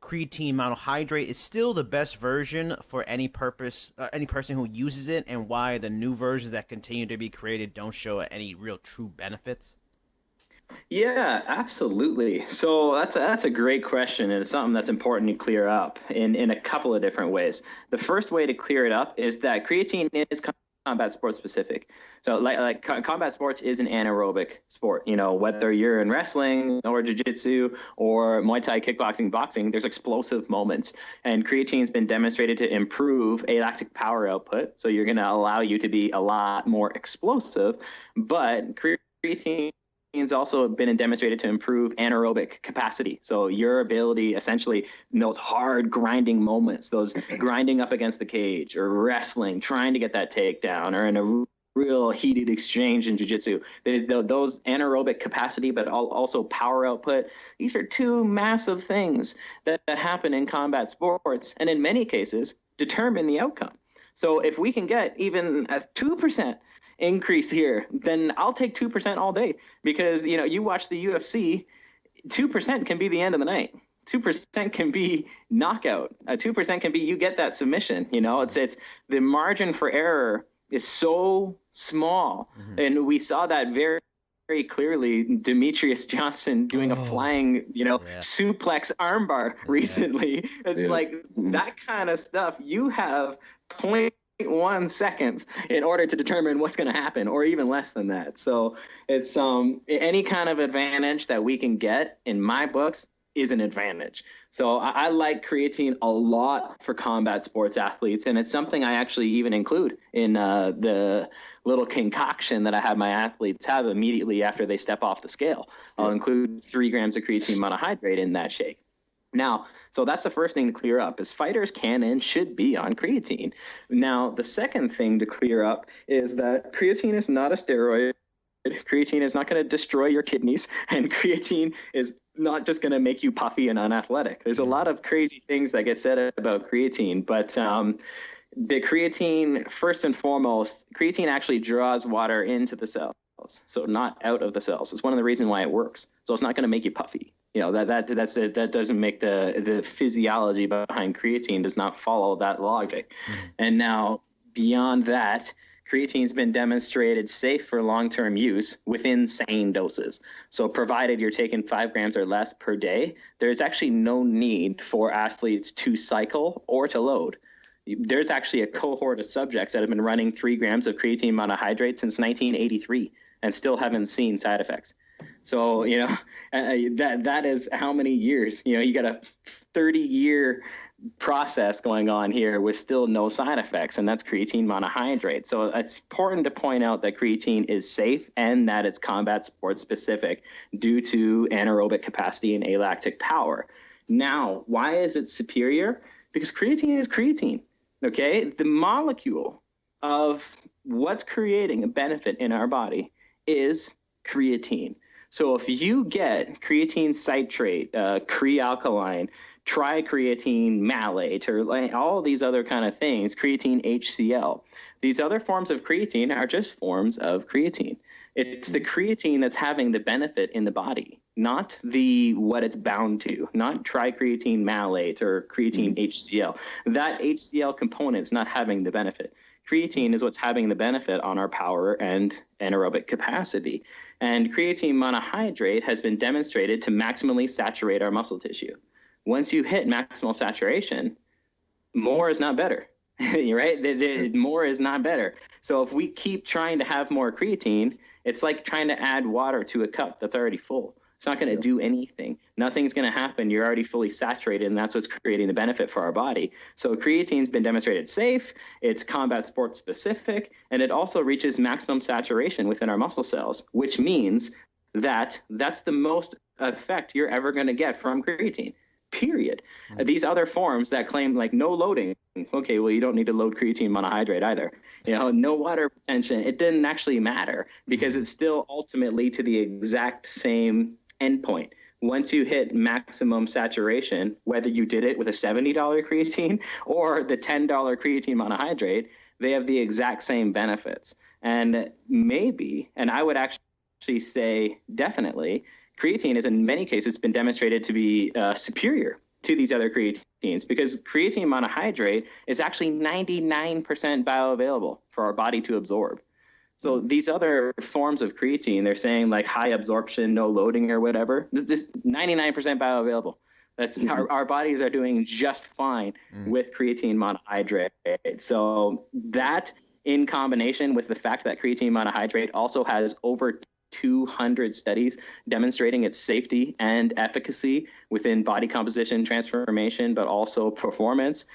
creatine monohydrate is still the best version for any person who uses it, and why the new versions that continue to be created don't show any real true benefits? Yeah, absolutely. So that's a great question, and it's something that's important to clear up in a couple of different ways. The first way to clear it up is that creatine is combat sports specific. So like combat sports is an anaerobic sport. Whether you're in wrestling or jiu-jitsu or Muay Thai, kickboxing, boxing, there's explosive moments. And creatine's been demonstrated to improve alactic power output. So you're going to allow you to be a lot more explosive. But creatine creatine's also been demonstrated to improve anaerobic capacity. So your ability, essentially, in those hard grinding moments, those grinding up against the cage or wrestling, trying to get that takedown, or in a real heated exchange in jiu-jitsu, those anaerobic capacity, but also power output. These are two massive things that happen in combat sports, and in many cases determine the outcome. So if we can get even a 2% increase here, then I'll take 2% all day, because you watch the UFC, 2% can be the end of the night. 2% can be knockout. 2% can be you get that submission. It's the margin for error is so small. And we saw that very, very clearly. Demetrius Johnson doing a flying, suplex armbar recently. It's like that kind of stuff. You have 0.1 seconds in order to determine what's going to happen, or even less than that. So it's any kind of advantage that we can get, in my books, is an advantage. So I like creatine a lot for combat sports athletes, and it's something I actually even include in the little concoction that I have my athletes have immediately after they step off the scale. I'll include 3 grams of creatine monohydrate in that shake. Now, so that's the first thing to clear up, is fighters can and should be on creatine. Now, the second thing to clear up is that creatine is not a steroid. Creatine is not going to destroy your kidneys, and creatine is not just going to make you puffy and unathletic. There's a lot of crazy things that get said about creatine, but the creatine, first and foremost, creatine actually draws water into the cells, so not out of the cells. It's one of the reasons why it works. So it's not going to make you puffy. That doesn't make the physiology behind creatine does not follow that logic. And now beyond that, creatine's been demonstrated safe for long-term use within sane doses. So provided you're taking 5 grams or less per day, there's actually no need for athletes to cycle or to load. There's actually a cohort of subjects that have been running 3 grams of creatine monohydrate since 1983 and still haven't seen side effects. So, that is how many years, you got a 30-year process going on here with still no side effects, and that's creatine monohydrate. So it's important to point out that creatine is safe and that it's combat sports specific due to anaerobic capacity and alactic power. Now, why is it superior? Because creatine is creatine, okay? The molecule of what's creating a benefit in our body is creatine. So if you get creatine citrate, crealkaline, tricreatine malate, or like all these other kind of things, creatine HCl, these other forms of creatine are just forms of creatine. It's the creatine that's having the benefit in the body, not what it's bound to, not tricreatine malate or creatine HCl. That HCl component is not having the benefit. Creatine is what's having the benefit on our power and anaerobic capacity. And creatine monohydrate has been demonstrated to maximally saturate our muscle tissue. Once you hit maximal saturation, more is not better, right? More is not better. So if we keep trying to have more creatine, it's like trying to add water to a cup that's already full. It's not going to do anything. Nothing's going to happen. You're already fully saturated, and that's what's creating the benefit for our body. So creatine's been demonstrated safe, it's combat sports specific, and it also reaches maximum saturation within our muscle cells, which means that that's the most effect you're ever going to get from creatine. Period. These other forms that claim like no loading, okay, well, you don't need to load creatine monohydrate either. No water retention. It didn't actually matter because it's still ultimately to the exact same endpoint. Once you hit maximum saturation, whether you did it with a $70 creatine or the $10 creatine monohydrate, they have the exact same benefits. And maybe, and I would actually say definitely, creatine is in many cases been demonstrated to be superior to these other creatines because creatine monohydrate is actually 99% bioavailable for our body to absorb. So these other forms of creatine, they're saying like high absorption, no loading or whatever, this is 99% bioavailable. That's our bodies are doing just fine with creatine monohydrate. So that in combination with the fact that creatine monohydrate also has over 200 studies demonstrating its safety and efficacy within body composition transformation, but also performance.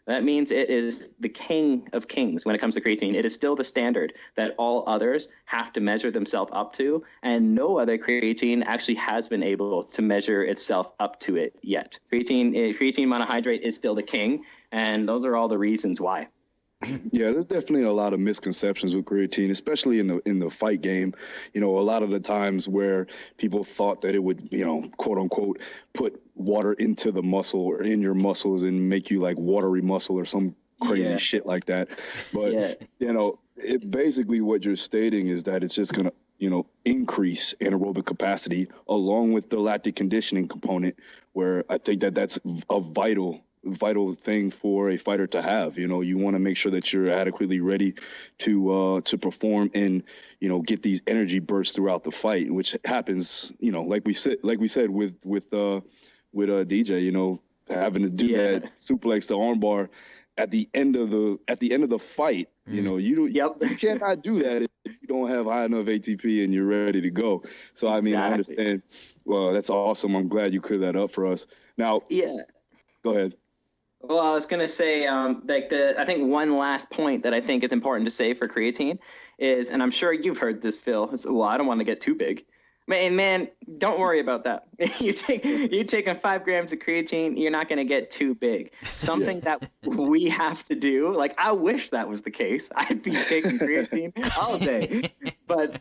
That means it is the king of kings when it comes to creatine. It is still the standard that all others have to measure themselves up to, and no other creatine actually has been able to measure itself up to it yet. Creatine monohydrate is still the king, and those are all the reasons why. Yeah, there's definitely a lot of misconceptions with creatine, especially in the fight game. A lot of the times where people thought that it would, quote unquote, put water into the muscle or in your muscles and make you like watery muscle or some crazy shit like that. But it basically what you're stating is that it's just gonna, increase anaerobic capacity along with the lactic conditioning component, where I think that that's a vital thing for a fighter to have. You want to make sure that you're adequately ready to perform and get these energy bursts throughout the fight, which happens like we said with DJ, having to do that suplex to armbar at the end of the fight. You cannot do that if you don't have high enough ATP and you're ready to go. So I mean, I understand. Well, that's awesome. I'm glad you cleared that up for us. Now, go ahead. Well, I was going to say, I think one last point that I think is important to say for creatine is, and I'm sure you've heard this, Phil, I don't want to get too big. Man, don't worry about that. you taking 5 grams of creatine, you're not going to get too big. Something that we have to do, like I wish that was the case. I'd be taking creatine all day. But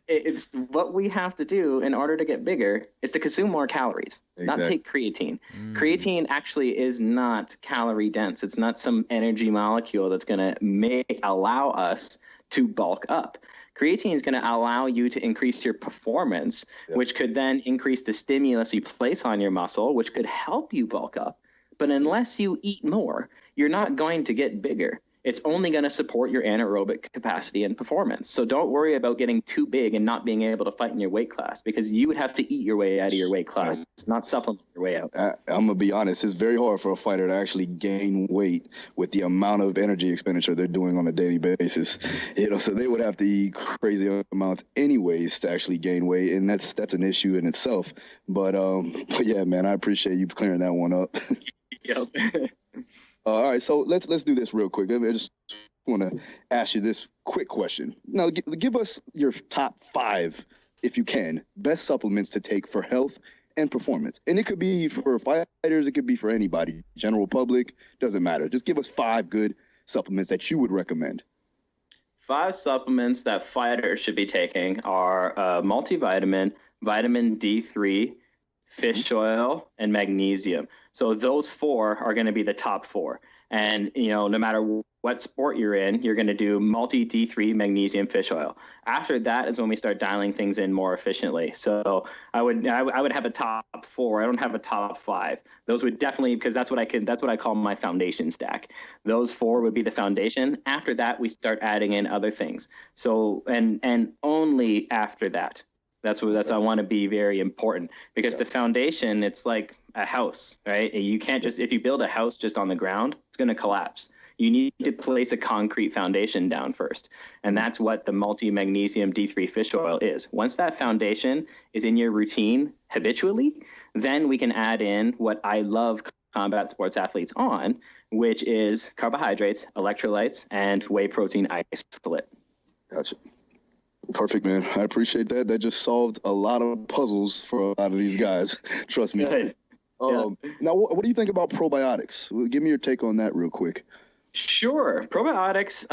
it's what we have to do in order to get bigger is to consume more calories, not take creatine. Creatine actually is not calorie dense. It's not some energy molecule that's going to allow us to bulk up. Creatine is going to allow you to increase your performance, which could then increase the stimulus you place on your muscle, which could help you bulk up. But unless you eat more, you're not going to get bigger. It's only going to support your anaerobic capacity and performance. So don't worry about getting too big and not being able to fight in your weight class, because you would have to eat your way out of your weight class, not supplement your way out. I'm going to be honest. It's very hard for a fighter to actually gain weight with the amount of energy expenditure they're doing on a daily basis. So they would have to eat crazy amounts anyways to actually gain weight. And that's an issue in itself. But yeah, man, I appreciate you clearing that one up. Yep. All right, so let's do this real quick. I just want to ask you this quick question. Now, give us your top 5, if you can, best supplements to take for health and performance. And it could be for fighters, it could be for anybody, general public, doesn't matter. Just give us 5 good supplements that you would recommend. 5 supplements that fighters should be taking are multivitamin, vitamin D3, fish oil, and magnesium. So those 4 are going to be the top 4. And, no matter what sport you're in, you're going to do multi D3, magnesium, fish oil. After that is when we start dialing things in more efficiently. So I would have a top 4. I don't have a top 5. Those would definitely, because that's what I call my foundation stack. Those 4 would be the foundation. After that, we start adding in other things. So, and only after that. That's I want to be very important, because the foundation, it's like a house, right? You can't just, if you build a house just on the ground, it's going to collapse. You need to place a concrete foundation down first. And that's what the multi-magnesium D3 fish oil is. Once that foundation is in your routine habitually, then we can add in what I love combat sports athletes on, which is carbohydrates, electrolytes, and whey protein isolate. Gotcha. Perfect, man. I appreciate that. That just solved a lot of puzzles for a lot of these guys. Trust me. Now, what do you think about probiotics? Give me your take on that real quick. Sure. Probiotics,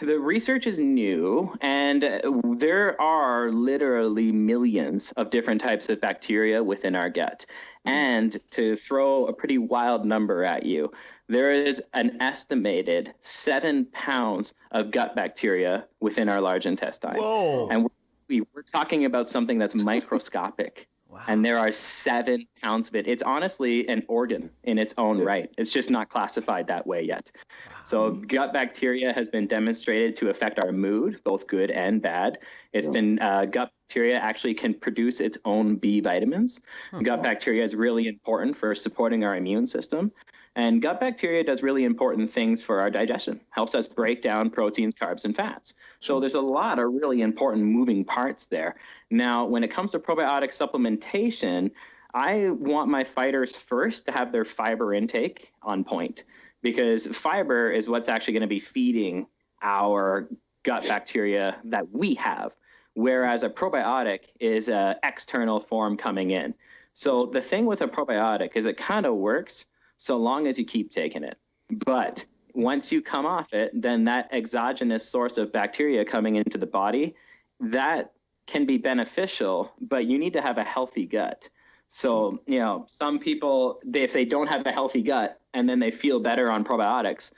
the research is new, and there are literally millions of different types of bacteria within our gut. And to throw a pretty wild number at you, there is an estimated 7 pounds of gut bacteria within our large intestine. Whoa. And we're talking about something that's microscopic. Wow. And there are 7 pounds of it. It's honestly an organ in its own right. It's just not classified that way yet. Wow. So gut bacteria has been demonstrated to affect our mood, both good and bad. It's been gut bacteria actually can produce its own B vitamins. Gut bacteria is really important for supporting our immune system. And gut bacteria does really important things for our digestion, helps us break down proteins, carbs, and fats. So there's a lot of really important moving parts there. Now, when it comes to probiotic supplementation, I want my fighters first to have their fiber intake on point, because fiber is what's actually going to be feeding our gut bacteria that we have, whereas a probiotic is an external form coming in. So the thing with a probiotic is it kind of works so long as you keep taking it. But once you come off it, then that exogenous source of bacteria coming into the body, that can be beneficial, but you need to have a healthy gut. So, some people, if they don't have a healthy gut and then they feel better on probiotics,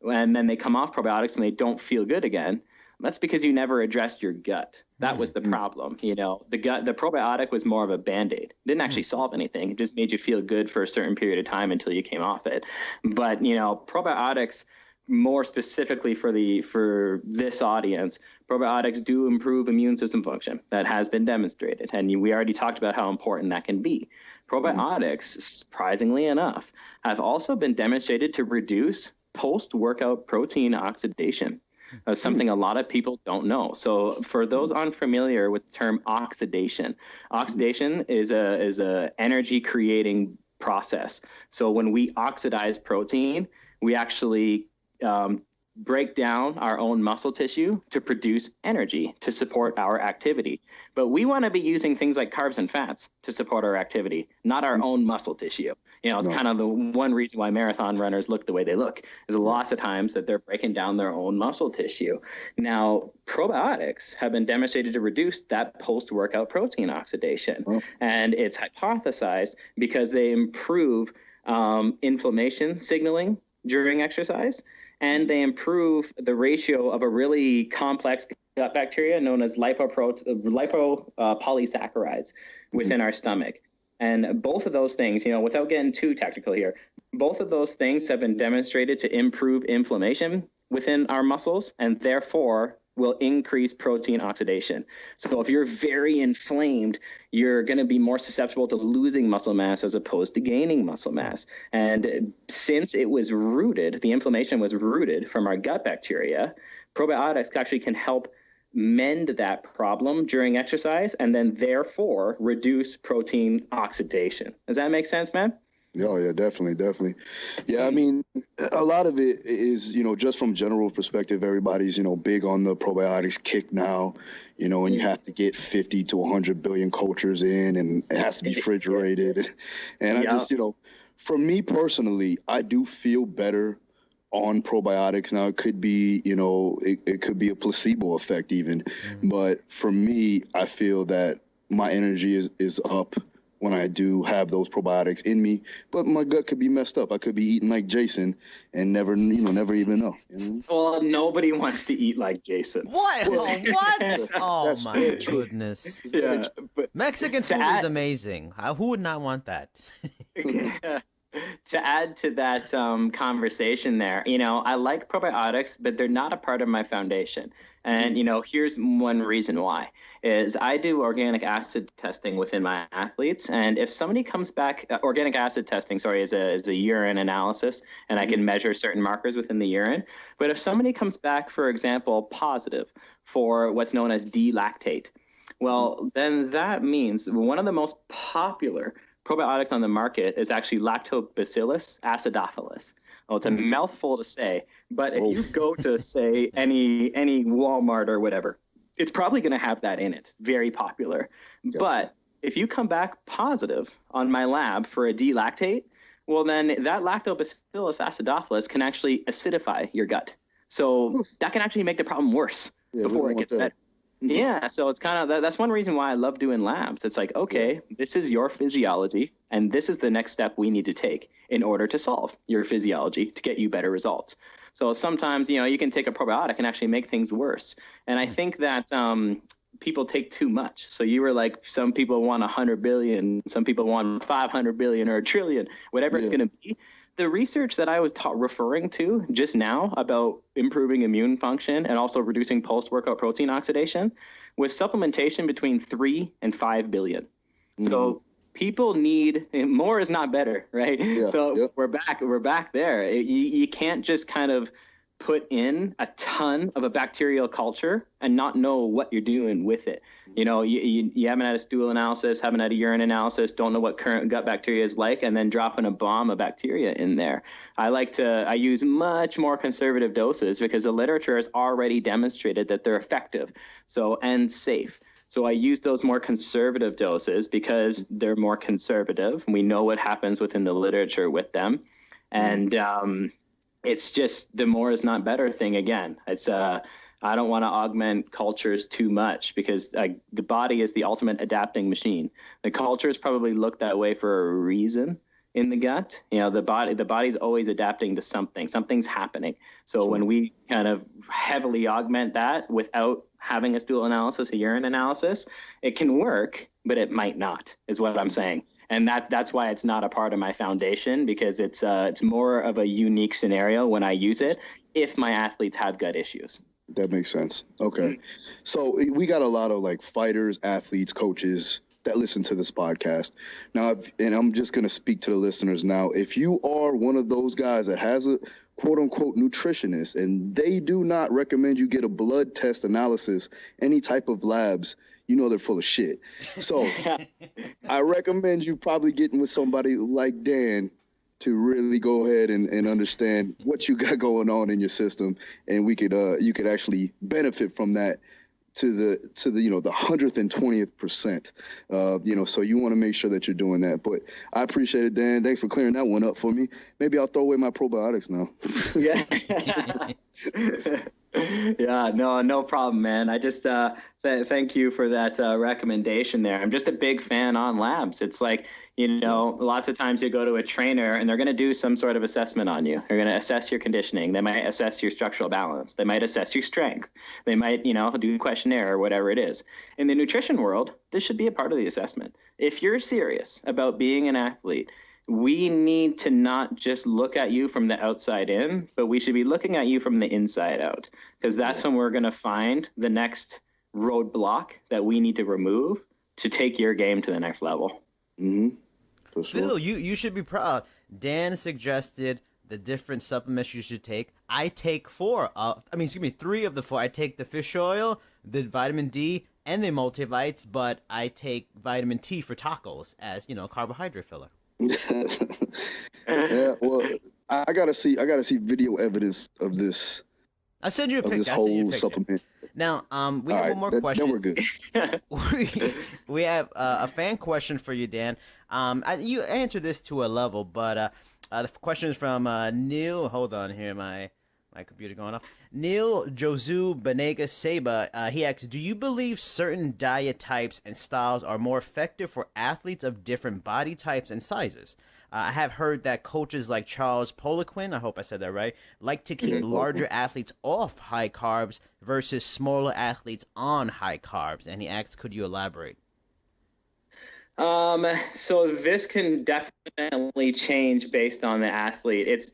and then they come off probiotics and they don't feel good again, that's because you never addressed your gut. That was the problem. The probiotic was more of a Band-Aid. It didn't actually solve anything. It just made you feel good for a certain period of time until you came off it. But, probiotics, more specifically for this audience, probiotics do improve immune system function. That has been demonstrated. And we already talked about how important that can be. Probiotics, surprisingly enough, have also been demonstrated to reduce post-workout protein oxidation. Something a lot of people don't know. So for those unfamiliar with the term oxidation is a energy creating process. So when we oxidize protein, we actually break down our own muscle tissue to produce energy to support our activity. But we want to be using things like carbs and fats to support our activity, not our own muscle tissue. It's kind of the one reason why marathon runners look the way they look, is lots of times that they're breaking down their own muscle tissue. Now, probiotics have been demonstrated to reduce that post-workout protein oxidation. And it's hypothesized because they improve inflammation signaling during exercise, and they improve the ratio of a really complex gut bacteria known as lipopolysaccharides within our stomach. And both of those things, without getting too technical here, both of those things have been demonstrated to improve inflammation within our muscles, and therefore will increase protein oxidation. So if you're very inflamed, you're going to be more susceptible to losing muscle mass as opposed to gaining muscle mass. And since it was rooted, the inflammation was rooted from our gut bacteria, probiotics actually can help mend that problem during exercise and then therefore reduce protein oxidation. Does that make sense, man? Oh, yeah, definitely. Yeah, I mean, a lot of it is, just from general perspective, everybody's, big on the probiotics kick now, and you have to get 50 to 100 billion cultures in, and it has to be refrigerated. And I just, for me personally, I do feel better on probiotics. Now, it could be, it could be a placebo effect even. But for me, I feel that my energy is up when I do have those probiotics in me, but my gut could be messed up. I could be eating like Jason and never even know. Well, nobody wants to eat like Jason. What? What? Oh my goodness. Yeah, but Mexican food is amazing. Who would not want that? To add to that conversation there, I like probiotics, but they're not a part of my foundation. And, here's one reason why is I do organic acid testing within my athletes. And if somebody comes back, organic acid testing, is a urine analysis, and I can measure certain markers within the urine. But if somebody comes back, for example, positive for what's known as D-lactate, well, then that means one of the most popular probiotics on the market is actually Lactobacillus acidophilus. Oh, it's a mouthful to say, but if you go to, say, any Walmart or whatever, it's probably going to have that in it. Very popular. Gotcha. But if you come back positive on my lab for a D-lactate, well, then that Lactobacillus acidophilus can actually acidify your gut. So that can actually make the problem worse before it gets better. Yeah, so it's kind of that's one reason why I love doing labs. It's like, okay, this is your physiology, and this is the next step we need to take in order to solve your physiology to get you better results. So sometimes, you can take a probiotic and actually make things worse. And I think that people take too much. So you were like, some people want 100 billion, some people want 500 billion or a trillion, whatever it's going to be. The research that I was referring to just now about improving immune function and also reducing post-workout protein oxidation was supplementation between 3 and 5 billion. So people need more is not better, right? Yeah, so we're back there. You can't just kind of put in a ton of a bacterial culture and not know what you're doing with it. You know, you haven't had a stool analysis, haven't had a urine analysis, don't know what current gut bacteria is like, and then dropping a bomb of bacteria in there. I use much more conservative doses because the literature has already demonstrated that they're effective, and safe. So I use those more conservative doses because they're more conservative. We know what happens within the literature with them. And it's just the more is not better thing again. It's I don't want to augment cultures too much because the body is the ultimate adapting machine. The cultures probably look that way for a reason in the gut. You know, the body's always adapting to something. Something's happening. So when we kind of heavily augment that without having a stool analysis, a urine analysis, it can work, but it might not, is what I'm saying. And that's why it's not a part of my foundation, because it's more of a unique scenario when I use it if my athletes have gut issues. That makes sense. Okay. So we got a lot of like fighters, athletes, coaches that listen to this podcast. Now, and I'm just going to speak to the listeners now. If you are one of those guys that has a quote unquote nutritionist and they do not recommend you get a blood test analysis, any type of labs, you know they're full of shit. So I recommend you probably getting with somebody like Dan to really go ahead and understand what you got going on in your system, and you could actually benefit from that to the 120th percent. So you want to make sure that you're doing that. But I appreciate it, Dan. Thanks for clearing that one up for me. Maybe I'll throw away my probiotics now. Yeah. Yeah, no problem, man. I just thank you for that recommendation there. I'm just a big fan on labs. It's like, lots of times you go to a trainer and they're going to do some sort of assessment on you. They're going to assess your conditioning. They might assess your structural balance. They might assess your strength. They might, do a questionnaire or whatever it is. In the nutrition world, this should be a part of the assessment. If you're serious about being an athlete, we need to not just look at you from the outside in, but we should be looking at you from the inside out, because that's when we're going to find the next roadblock that we need to remove to take your game to the next level. Mm-hmm. For sure. Phil, you should be proud. Dan suggested the different supplements you should take. I take 3 of the 4. I take the fish oil, the vitamin D, and the multivites, but I take vitamin T for tacos as, carbohydrate filler. Yeah, well, I gotta see video evidence of this. I'll send you a picture. This whole supplement. Now, we have one more question. Then we're good. we have a fan question for you, Dan. You answered this to a level, but the question is from Neil. Hold on here, my computer going off. Neil Josu Benega Seba. He asks, do you believe certain diet types and styles are more effective for athletes of different body types and sizes? I have heard that coaches like Charles Poliquin, I hope I said that right, like to keep larger athletes off high carbs versus smaller athletes on high carbs. And he asks, could you elaborate? So this can definitely change based on the athlete. It's,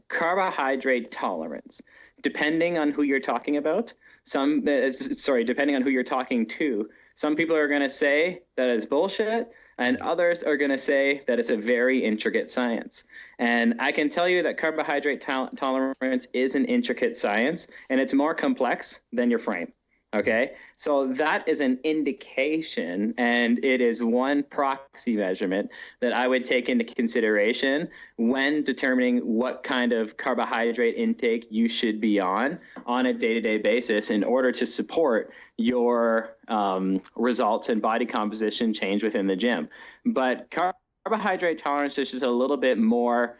carbohydrate tolerance, depending on who you're talking about. Depending on who you're talking to. Some people are going to say that it's bullshit, and others are going to say that it's a very intricate science. And I can tell you that carbohydrate tolerance is an intricate science, and it's more complex than your frame. Okay, so that is an indication, and it is one proxy measurement that I would take into consideration when determining what kind of carbohydrate intake you should be on a day-to-day basis in order to support your results and body composition change within the gym. But carbohydrate tolerance is just a little bit more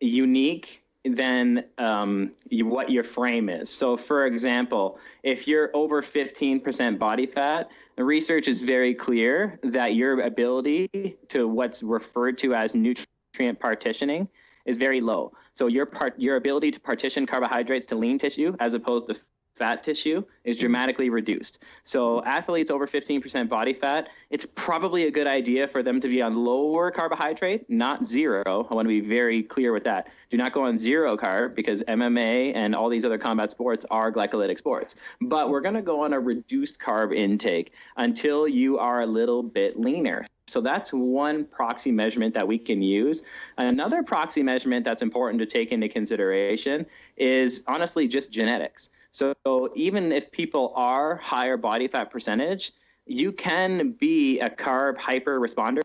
unique than what your frame is. So for example, if you're over 15% body fat, the research is very clear that your ability to what's referred to as nutrient partitioning is very low. So your ability to partition carbohydrates to lean tissue as opposed to fat tissue is dramatically reduced. So athletes over 15% body fat, it's probably a good idea for them to be on lower carbohydrate, not zero. I want to be very clear with that. Do not go on zero carb, because MMA and all these other combat sports are glycolytic sports. But we're going to go on a reduced carb intake until you are a little bit leaner. So that's one proxy measurement that we can use. Another proxy measurement that's important to take into consideration is honestly just genetics. So even if people are higher body fat percentage, you can be a carb hyper responder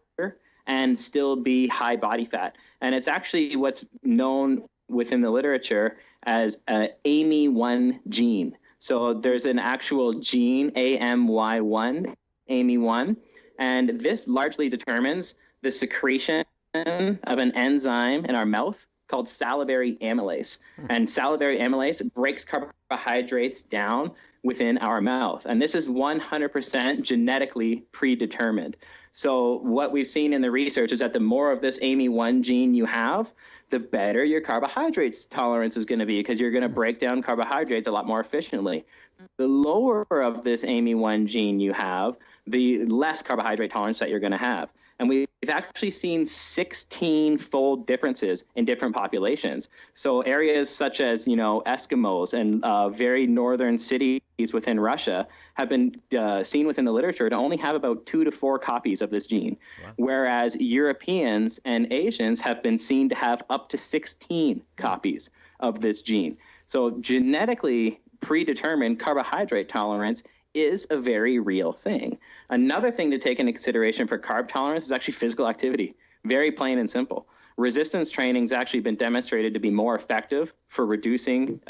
and still be high body fat. And it's actually what's known within the literature as an AMY1 gene. So there's an actual gene, AMY1, AMY1, and this largely determines the secretion of an enzyme in our mouth called salivary amylase. And salivary amylase breaks carbohydrates down within our mouth. And this is 100% genetically predetermined. So what we've seen in the research is that the more of this AMY1 gene you have, the better your carbohydrates tolerance is going to be, because you're going to break down carbohydrates a lot more efficiently. The lower of this AMY1 gene you have, the less carbohydrate tolerance that you're going to have. And we've actually seen 16-fold differences in different populations. So areas such as, Eskimos and very northern cities within Russia have been seen within the literature to only have about 2 to 4 copies of this gene, whereas Europeans and Asians have been seen to have up to 16 copies of this gene. So genetically predetermined carbohydrate tolerance is a very real thing. Another thing to take into consideration for carb tolerance is actually physical activity. Very plain and simple. Resistance training has actually been demonstrated to be more effective for reducing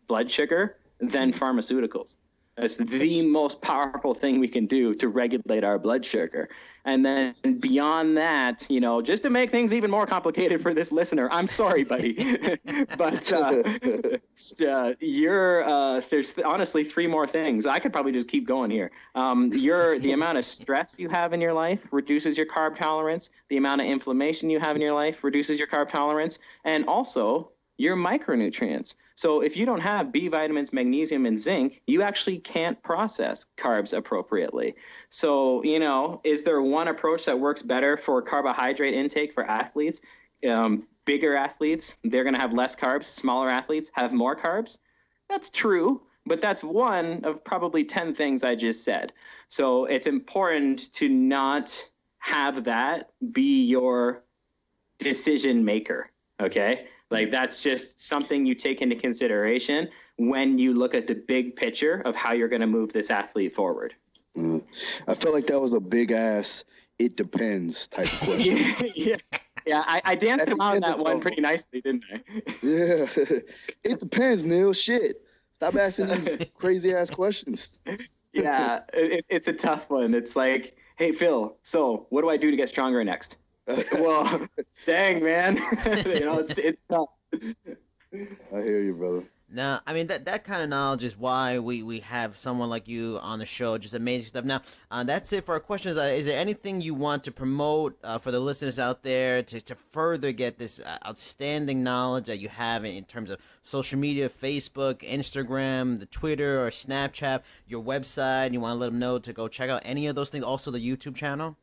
blood sugar than pharmaceuticals. It's the most powerful thing we can do to regulate our blood sugar. And then beyond that, just to make things even more complicated for this listener, I'm sorry, buddy, but there's honestly 3 more things. I could probably just keep going here. The amount of stress you have in your life reduces your carb tolerance. The amount of inflammation you have in your life reduces your carb tolerance, and also your micronutrients. So if you don't have B vitamins, magnesium, and zinc, you actually can't process carbs appropriately. So, is there one approach that works better for carbohydrate intake for athletes? Bigger athletes, they're going to have less carbs. Smaller athletes have more carbs. That's true, but that's one of probably 10 things I just said. So it's important to not have that be your decision maker, okay? Like, that's just something you take into consideration when you look at the big picture of how you're going to move this athlete forward. I felt like that was a big ass, it depends type of question. Yeah. I danced around that one pretty nicely, didn't I? Yeah. It depends, Neil. Shit. Stop asking these crazy ass questions. Yeah, it's a tough one. It's like, hey, Phil, so what do I do to get stronger next? Well, dang, man. It's tough. I hear you, brother. Now, I mean, that kind of knowledge is why we have someone like you on the show. Just amazing stuff. Now, that's it for our questions. Is there anything you want to promote for the listeners out there to further get this outstanding knowledge that you have in terms of social media, Facebook, Instagram, the Twitter or Snapchat, your website? You want to let them know to go check out any of those things, also the YouTube channel?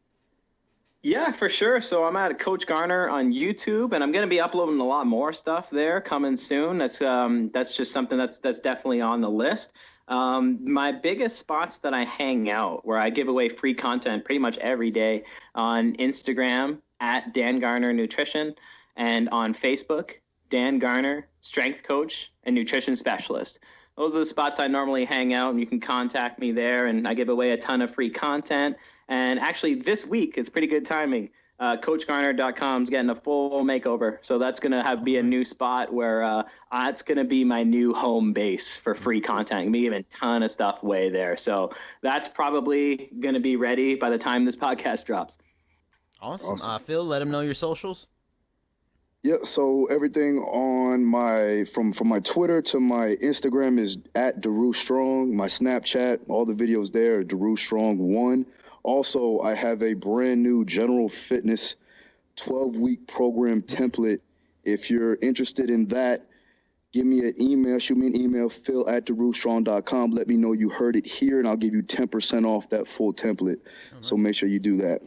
Yeah, for sure. So I'm at Coach Garner on YouTube, and I'm going to be uploading a lot more stuff there coming soon. That's just something that's definitely on the list. My biggest spots that I hang out, where I give away free content pretty much every day, on Instagram at Dan Garner Nutrition, and on Facebook, Dan Garner, Strength Coach and Nutrition Specialist. Those are the spots I normally hang out, and you can contact me there, and I give away a ton of free content. And actually, this week, it's pretty good timing. CoachGarner.com is getting a full makeover. So that's going to be a new spot where it's going to be my new home base for free content. I'm going to be giving a ton of stuff away there. So that's probably going to be ready by the time this podcast drops. Awesome. Phil, let them know your socials. Yeah, so everything on from my Twitter to my Instagram is at Daru Strong. My Snapchat, all the videos there, Daru Strong 1. Also, I have a brand new general fitness 12-week program template. If you're interested in that, give me an email, shoot me an email, phil@darustrong.com. Let me know you heard it here, and I'll give you 10% off that full template. Right. So make sure you do that.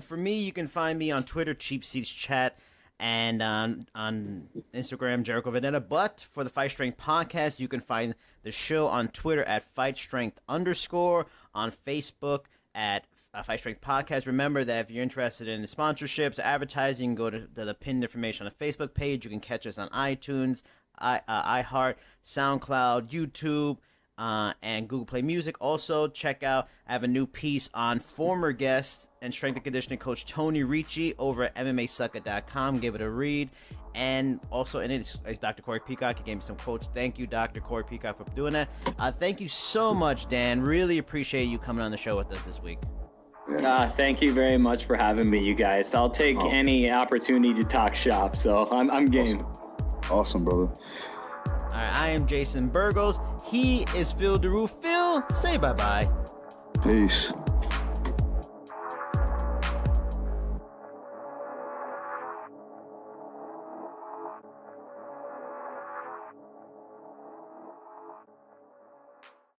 For me, you can find me on Twitter, Cheap Seats Chat, and on Instagram, Jericho Vendetta. But for the Fight Strength podcast, you can find the show on Twitter at FightStrength_, on Facebook at Fight Strength Podcast. Remember that if you're interested in sponsorships, advertising, go to the pinned information on the Facebook page. You can catch us on iTunes, iHeart, SoundCloud, YouTube, and Google Play Music. Also, check out, I have a new piece on former guest and strength and conditioning coach Tony Ricci over at MMAsucker.com. Give it a read. And also in it is Dr. Corey Peacock. He gave me some quotes. Thank you, Dr. Corey Peacock, for doing that. Thank you so much, Dan. Really appreciate you coming on the show with us this week. Thank you very much for having me, you guys. I'll take any opportunity to talk shop, so I'm game. Awesome, brother. All right, I am Jason Burgos. He is Phil Daru. Phil, say bye-bye. Peace.